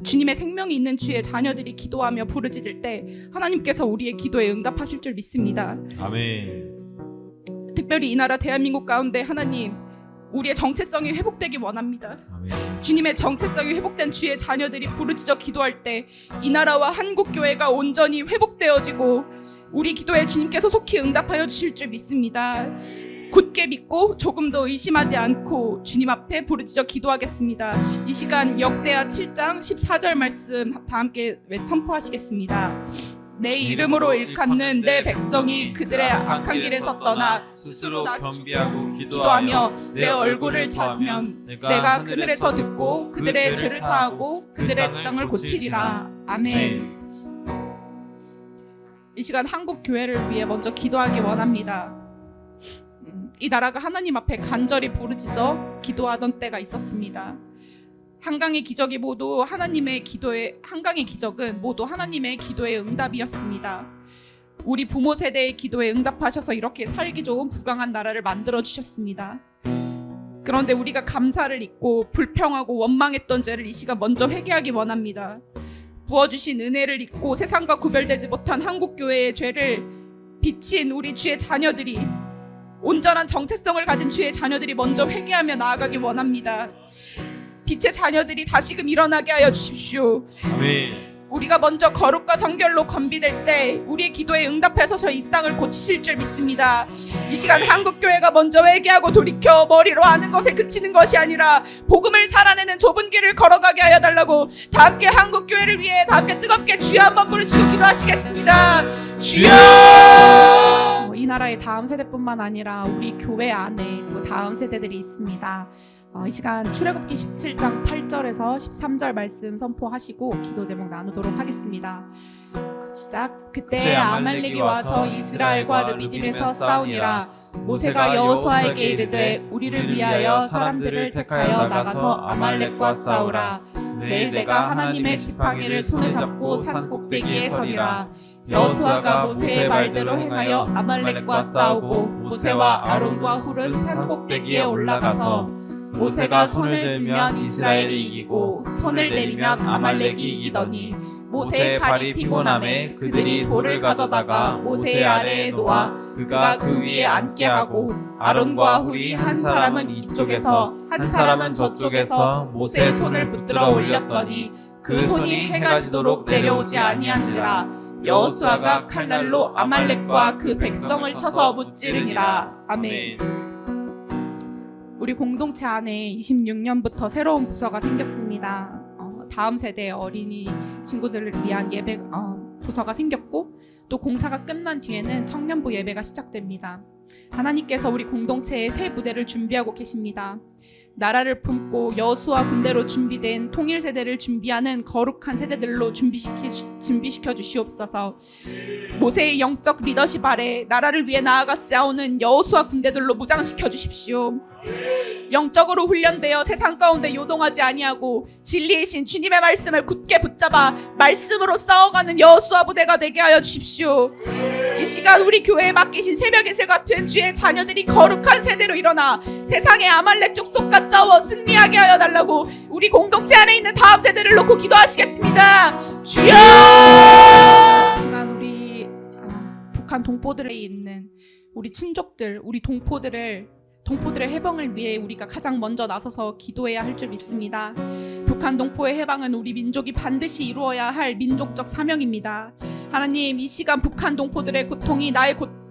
주님의 생명이 있는 주의 자녀들이 기도하며 부르짖을 때 하나님께서 우리의 기도에 응답하실 줄 믿습니다. 아멘. 특별히 이 나라 대한민국 가운데 하나님 우리의 정체성이 회복되기 원합니다. 아멘. 주님의 정체성이 회복된 주의 자녀들이 부르짖어 기도할 때 이 나라와 한국교회가 온전히 회복되어지고 우리 기도에 주님께서 속히 응답하여 주실 줄 믿습니다. 굳게 믿고 조금 더 의심하지 않고 주님 앞에 부르짖어 기도하겠습니다. 이 시간 역대하 7장 14절 말씀 다 함께 선포하시겠습니다. 내 이름으로 일컫는 내 백성이 그들의 악한 길에서 떠나 스스로 겸비하고 기도하며 내 얼굴을 찾으면 내가 그늘에서 듣고 그들의 죄를 사하고 그들의 땅을 고치리라. 아멘. 이 시간 한국 교회를 위해 먼저 기도하기 원합니다. 이 나라가 하나님 앞에 간절히 부르짖어 기도하던 때가 있었습니다. 한강의 기적이 모두 한강의 기적은 모두 하나님의 기도의 응답이었습니다. 우리 부모 세대의 기도에 응답하셔서 이렇게 살기 좋은 부강한 나라를 만들어 주셨습니다. 그런데 우리가 감사를 잊고 불평하고 원망했던 죄를 이 시간 먼저 회개하기 원합니다. 부어주신 은혜를 잊고 세상과 구별되지 못한 한국교회의 죄를 비친 우리 주의 자녀들이, 온전한 정체성을 가진 주의 자녀들이 먼저 회개하며 나아가기 원합니다. 빛의 자녀들이 다시금 일어나게 하여 주십시오. 아멘. 우리가 먼저 거룩과 성결로 건비될 때 우리의 기도에 응답하셔서 이 땅을 고치실 줄 믿습니다. 이 시간 한국교회가 먼저 회개하고 돌이켜 머리로 아는 것에 그치는 것이 아니라 복음을 살아내는 좁은 길을 걸어가게 하여 달라고 다 함께 한국교회를 위해 다 함께 뜨겁게 주여 한번 부르시고 기도하시겠습니다. 주여! 이 나라의 다음 세대뿐만 아니라 우리 교회 안에 또 다음 세대들이 있습니다. 이 시간 출애굽기 17장 8절에서 13절 말씀 선포하시고 기도 제목 나누도록 하겠습니다. 시작. 그때 아말렉이 와서 이스라엘과 르비딤에서 싸우니라. 모세가 여호수아에게 이르되 우리를 위하여 사람들을 택하여 나가서 아말렉과 싸우라. 내일 내가 하나님의 지팡이를 손에 잡고 산 꼭대기에 서리라. 여호수아가 모세의 말대로 행하여 아말렉과 싸우고 모세와 아론과 훌은 산 꼭대기에 올라가서 모세가 손을 들면 이스라엘이 이기고 손을 내리면 아말렉이 이기더니 모세의 발이 피곤함에 그들이 돌을 가져다가 모세 아래에 놓아 그가 그 위에 앉게 하고 아론과 훌이 한 사람은 이쪽에서 한 사람은 저쪽에서 모세의 손을 붙들어 올렸더니 그 손이 해가 지도록 내려오지 아니한지라. 여호수아가 칼날로 아말렉과 그 백성을 쳐서 무찌르니라. 아멘. 우리 공동체 안에 26년부터 새로운 부서가 생겼습니다. 다음 세대의 어린이 친구들을 위한 예배 부서가 생겼고, 또 공사가 끝난 뒤에는 청년부 예배가 시작됩니다. 하나님께서 우리 공동체에 새 부대를 준비하고 계십니다. 나라를 품고 여호수아 군대로 준비된 통일 세대를 준비하는 거룩한 세대들로 준비시켜 주시옵소서. 모세의 영적 리더십 아래 나라를 위해 나아가 싸우는 여호수아 군대들로 무장시켜 주십시오. 영적으로 훈련되어 세상 가운데 요동하지 아니하고 진리의 신 주님의 말씀을 굳게 붙잡아 말씀으로 싸워가는 여호수아 부대가 되게 하여 주십시오. 이 시간 우리 교회에 맡기신 새벽 이슬 같은 주의 자녀들이 거룩한 세대로 일어나 세상의 아말렉 족속과 싸워 승리하게 하여 달라고 우리 공동체 안에 있는 다음 세대를 놓고 기도하시겠습니다. 주여! 이 시간 우리 북한 동포들에 있는 우리 친족들, 우리 동포들의 해방을 위해 우리가 가장 먼저 나서서 기도해야 할 줄 믿습니다. 북한 동포의 해방은 우리 민족이 반드시 이루어야 할 민족적 사명입니다. 하나님, 이 시간 북한 동포들의 고통이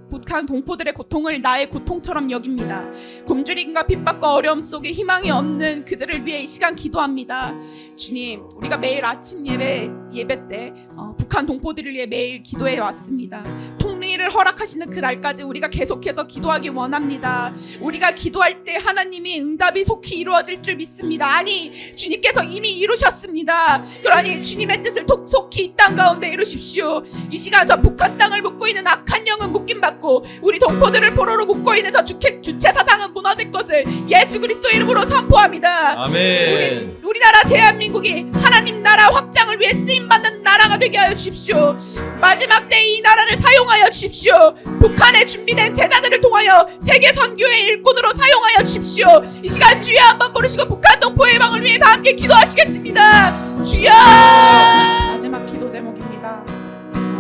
북한 동포들의 고통을 나의 고통처럼 여깁니다. 굶주림과 핍박과 어려움 속에 희망이 없는 그들을 위해 이 시간 기도합니다. 주님, 우리가 매일 아침 예배 때 북한 동포들을 위해 매일 기도해 왔습니다. 통일을 허락하시는 그 날까지 우리가 계속해서 기도하기 원합니다. 우리가 기도할 때 하나님이 응답이 속히 이루어질 줄 믿습니다. 아니, 주님께서 이미 이루셨습니다. 그러니 주님의 뜻을 속히 이 땅 가운데 이루십시오. 이 시간 저 북한 땅을 묶고 있는 악한 영은 묶임받고 우리 동포들을 포로로 묶고 있는 저 주체 사상은 무너질 것을 예수 그리스도 이름으로 선포합니다. 아멘. 우리나라 대한민국이 하나님 나라 확장을 위해 쓰임받는 나라가 되게 하여 주십시오. 마지막 때 이 나라를 사용하여 주십시오. 북한에 준비된 제자들을 통하여 세계 선교의 일꾼으로 사용하여 주십시오. 이 시간 주여 한번 부르시고 북한 동포의 해방을 위해 다 함께 기도하시겠습니다. 주여! 마지막 기도 제목입니다.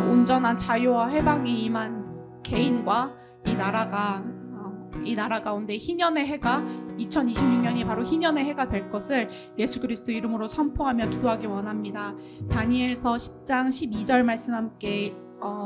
온전한 자유와 해방이 임한 개인과 이 나라 가운데 희년의 해가 2026년이 바로 희년의 해가 될 것을 예수 그리스도 이름으로 선포하며 기도하기 원합니다. 다니엘서 10장 12절 말씀 함께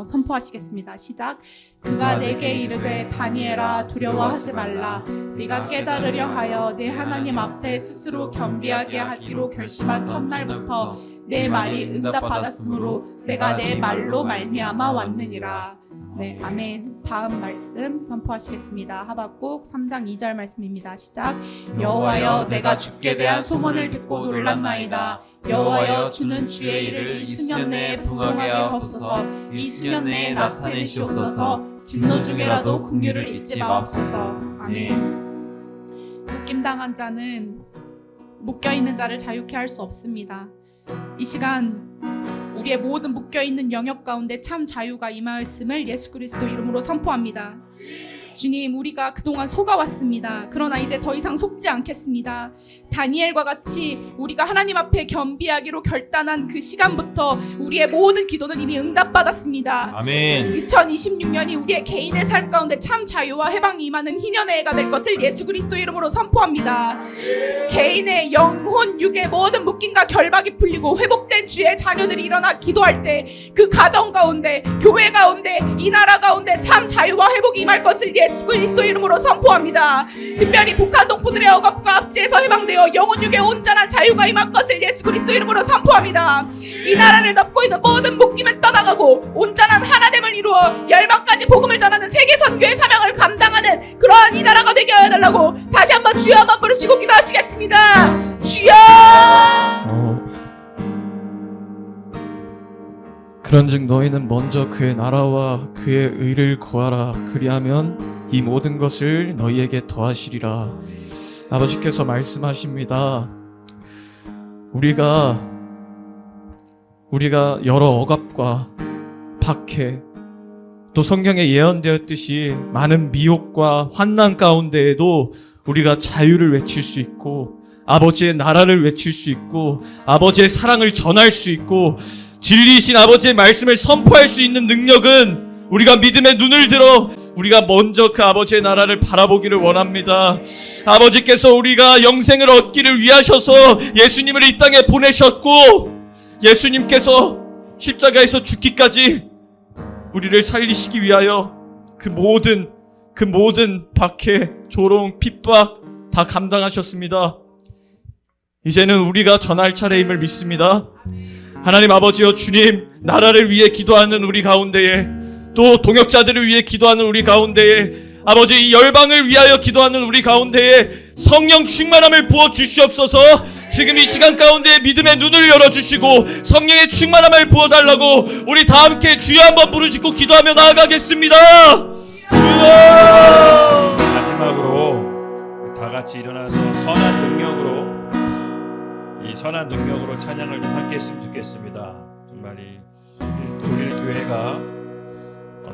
선포하시겠습니다. 시작. 그가 내게 이르되 다니엘아 두려워하지 말라. 네가 깨달으려 하여 내 하나님 앞에 스스로 겸비하게 하기로 결심한 첫날부터 내 말이 응답받았으므로 내가 내 말로 말미암아 왔느니라. 네, 아멘. 다음 말씀 선포하시겠습니다. 하박국 3장 2절 말씀입니다. 시작. 여호와여 내가 주께 대한 소문을 듣고 놀랐나이다. 여호와여 주는 주의 일을 이 수년 내에 부응하게 하옵소서. 이 수년 내에 나타내시옵소서. 진노 중에라도 긍휼을 잊지 마옵소서. 아멘. 묶임당한 자는 묶여있는 자를 자유케 할 수 없습니다. 이 시간 우리의 모든 묶여있는 영역 가운데 참 자유가 임하였음을 예수 그리스도 이름으로 선포합니다. 주님, 우리가 그동안 속아왔습니다. 그러나 이제 더 이상 속지 않겠습니다. 다니엘과 같이 우리가 하나님 앞에 겸비하기로 결단한 그 시간부터 우리의 모든 기도는 이미 응답받았습니다. 아멘. 2026년이 우리의 개인의 삶 가운데 참 자유와 해방이 임하는 희년의 해가 될 것을 예수 그리스도 이름으로 선포합니다. 개인의 영혼, 육의 모든 묶임과 결박이 풀리고 회복된 주의 자녀들이 일어나 기도할 때 그 가정 가운데, 교회 가운데, 이 나라 가운데 참 자유와 회복이 임할 것을 예수 그리스도 이름으로 선포합니다. 특별히 북한 동포들의 억압과 압제에서 해방되어 영혼 육의 온전한 자유가 임할 것을 예수 그리스도 이름으로 선포합니다. 이 나라를 덮고 있는 모든 묶임은 떠나가고 온전한 하나됨을 이루어 열방까지 복음을 전하는 세계 선교의 사명을 감당하는 그러한 이 나라가 되게 하여 달라고 다시 한번 주여 한번 부르시고 기도하시겠습니다. 주여! 그런즉 너희는 먼저 그의 나라와 그의 의를 구하라. 그리하면 이 모든 것을 너희에게 더하시리라. 아버지께서 말씀하십니다. 우리가 여러 억압과 박해, 또 성경에 예언되었듯이 많은 미혹과 환난 가운데에도 우리가 자유를 외칠 수 있고 아버지의 나라를 외칠 수 있고 아버지의 사랑을 전할 수 있고 진리이신 아버지의 말씀을 선포할 수 있는 능력은 우리가 믿음의 눈을 들어 우리가 먼저 그 아버지의 나라를 바라보기를 원합니다. 아버지께서 우리가 영생을 얻기를 위하셔서 예수님을 이 땅에 보내셨고 예수님께서 십자가에서 죽기까지 우리를 살리시기 위하여 그 모든 박해, 조롱, 핍박 다 감당하셨습니다. 이제는 우리가 전할 차례임을 믿습니다. 하나님 아버지여 주님, 나라를 위해 기도하는 우리 가운데에 또 동역자들을 위해 기도하는 우리 가운데에 아버지 이 열방을 위하여 기도하는 우리 가운데에 성령 충만함을 부어 주시옵소서. 지금 이 시간 가운데 믿음의 눈을 열어주시고 성령의 충만함을 부어달라고 우리 다 함께 주여 한번 부르짖고 기도하며 나아가겠습니다. 주여! 마지막으로 다 같이 일어나서 선한 능력으로 찬양을 좀 함께 했으면 좋겠습니다. 정말 이 독일 교회가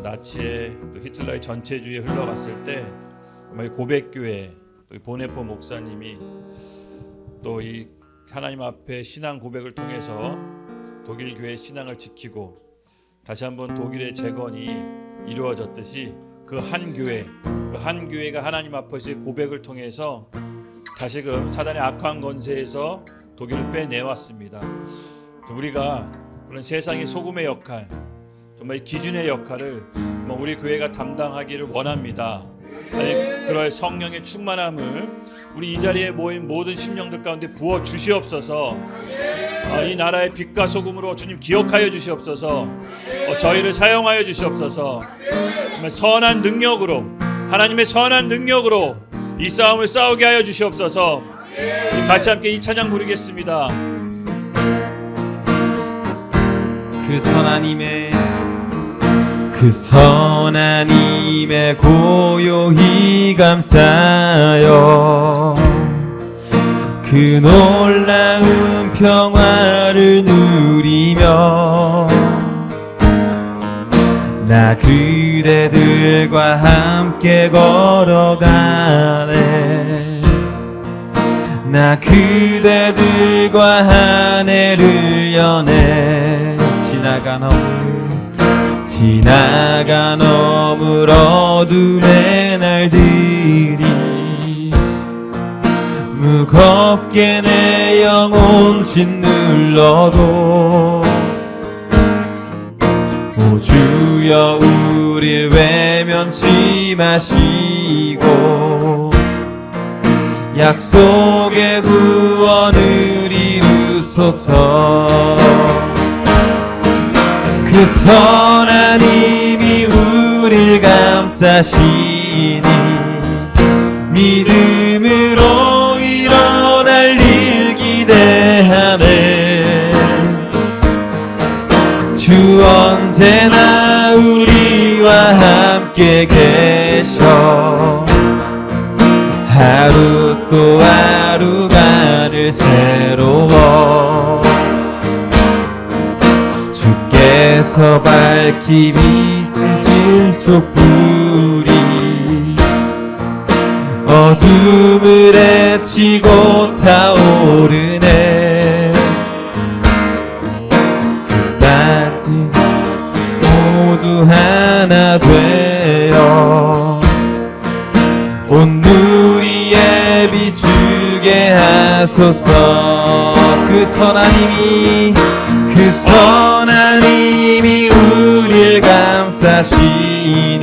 나치의 또 히틀러의 전체주의에 흘러갔을 때 정말 고백교회 또 보네포 목사님이 또 이 하나님 앞에 신앙 고백을 통해서 독일 교회의 신앙을 지키고 다시 한번 독일의 재건이 이루어졌듯이 그 한 교회가 하나님 앞에서의 고백을 통해서 다시금 사단의 악한 권세에서 독일을 빼내왔습니다. 우리가 그런 세상의 소금의 역할, 정말 기준의 역할을 우리 교회가 담당하기를 원합니다. 그럴 성령의 충만함을 우리 이 자리에 모인 모든 심령들 가운데 부어 주시옵소서. 이 나라의 빛과 소금으로 주님 기억하여 주시옵소서. 저희를 사용하여 주시옵소서. 선한 능력으로, 하나님의 선한 능력으로 이 싸움을 싸우게 하여 주시옵소서. 우리 같이 함께 이 찬양 부르겠습니다. 그 선한 힘에 고요히 감싸여 그 놀라운 평화를 누리며 나 그대들과 함께 걸어가네. 나 그대들과 한 해를 여네. 지나가 넘을 어둠의 날들이 무겁게 내 영혼 짓눌러도 오 주여 우릴 외면치 마시고 약속의 구원을 이루소서. 그 선한 힘이 우릴 감싸시니 믿음으로 일어날 일 기대하네. 주 언제나 우리와 함께 계셔 하루 또 하루가 늘 새로워. 주께서 밝히 비추실 촛불이 어둠을 헤치고 타오르네. 그 날들 모두 하나 되어 온 누리에 비추게 하소서. 그 선한 힘이 우릴 감싸시니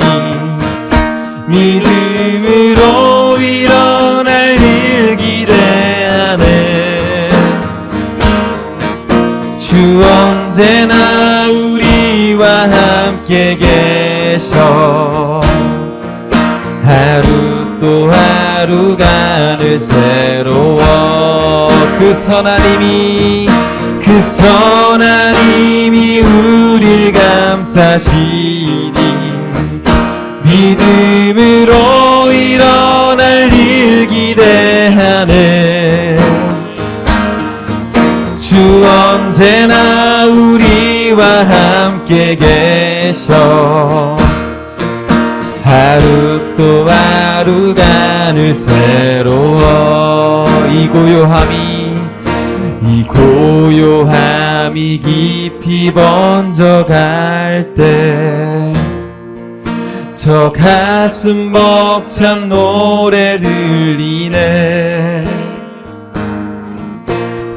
믿음으로 일어날 일 기대하네. 주 언제나 우리와 함께 계셔 하루 또 하루가 늘 새로워. 그 선한 힘이 우릴 감싸시니 믿음으로 일어날 일 기대하네. 주 언제나 우리와 함께 계셔 하루 또 하루가 늘 새로워. 이 고요함이 깊이 번져갈 때 저 가슴 벅찬 노래 들리네.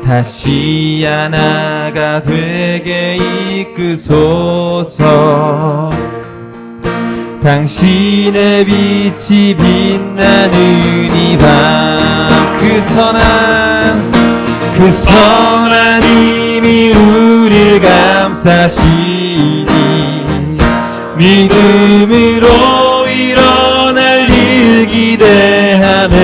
다시 하나가 되게 이끄소서. 당신의 빛이 빛나는 이 밤, 그 선한 힘이 우릴 감싸시니 믿음으로 일어날 일 기대하네.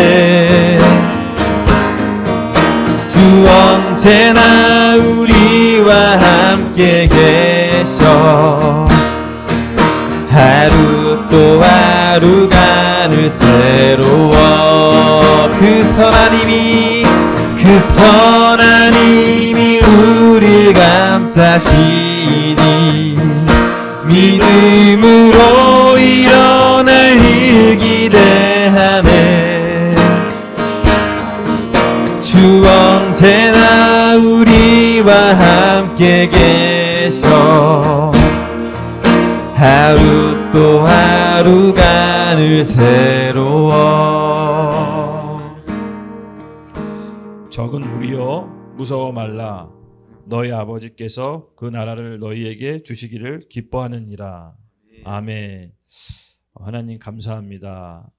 주 언제나 우리와 함께 계셔. 하루 또 하루가 늘 새로워. 그 선한 힘이 우릴 감싸시니 믿음으로 일어날 일 기대하네. 주 언제나 우리와 함께 계셔. 하루 또 하루가 늘 새로워. 적은 무리여 무서워 말라. 너희 아버지께서 그 나라를 너희에게 주시기를 기뻐하느니라. 아멘. 하나님 감사합니다.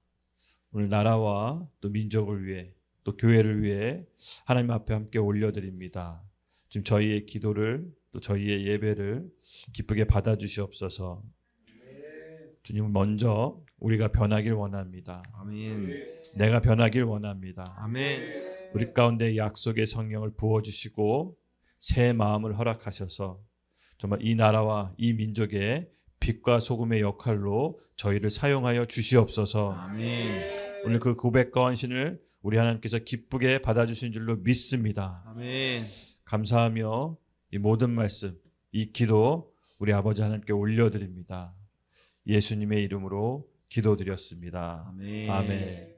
오늘 나라와 또 민족을 위해 또 교회를 위해 하나님 앞에 함께 올려드립니다. 지금 저희의 기도를 또 저희의 예배를 기쁘게 받아주시옵소서. 주님, 먼저 우리가 변하길 원합니다. 아멘. 내가 변하길 원합니다. 아멘. 우리 가운데 약속의 성령을 부어주시고 새 마음을 허락하셔서 정말 이 나라와 이 민족의 빛과 소금의 역할로 저희를 사용하여 주시옵소서. 아멘. 오늘 그 고백과 헌신을 우리 하나님께서 기쁘게 받아주신 줄로 믿습니다. 아멘. 감사하며 이 모든 말씀, 이 기도 우리 아버지 하나님께 올려드립니다. 예수님의 이름으로 기도드렸습니다. 아멘. 아멘.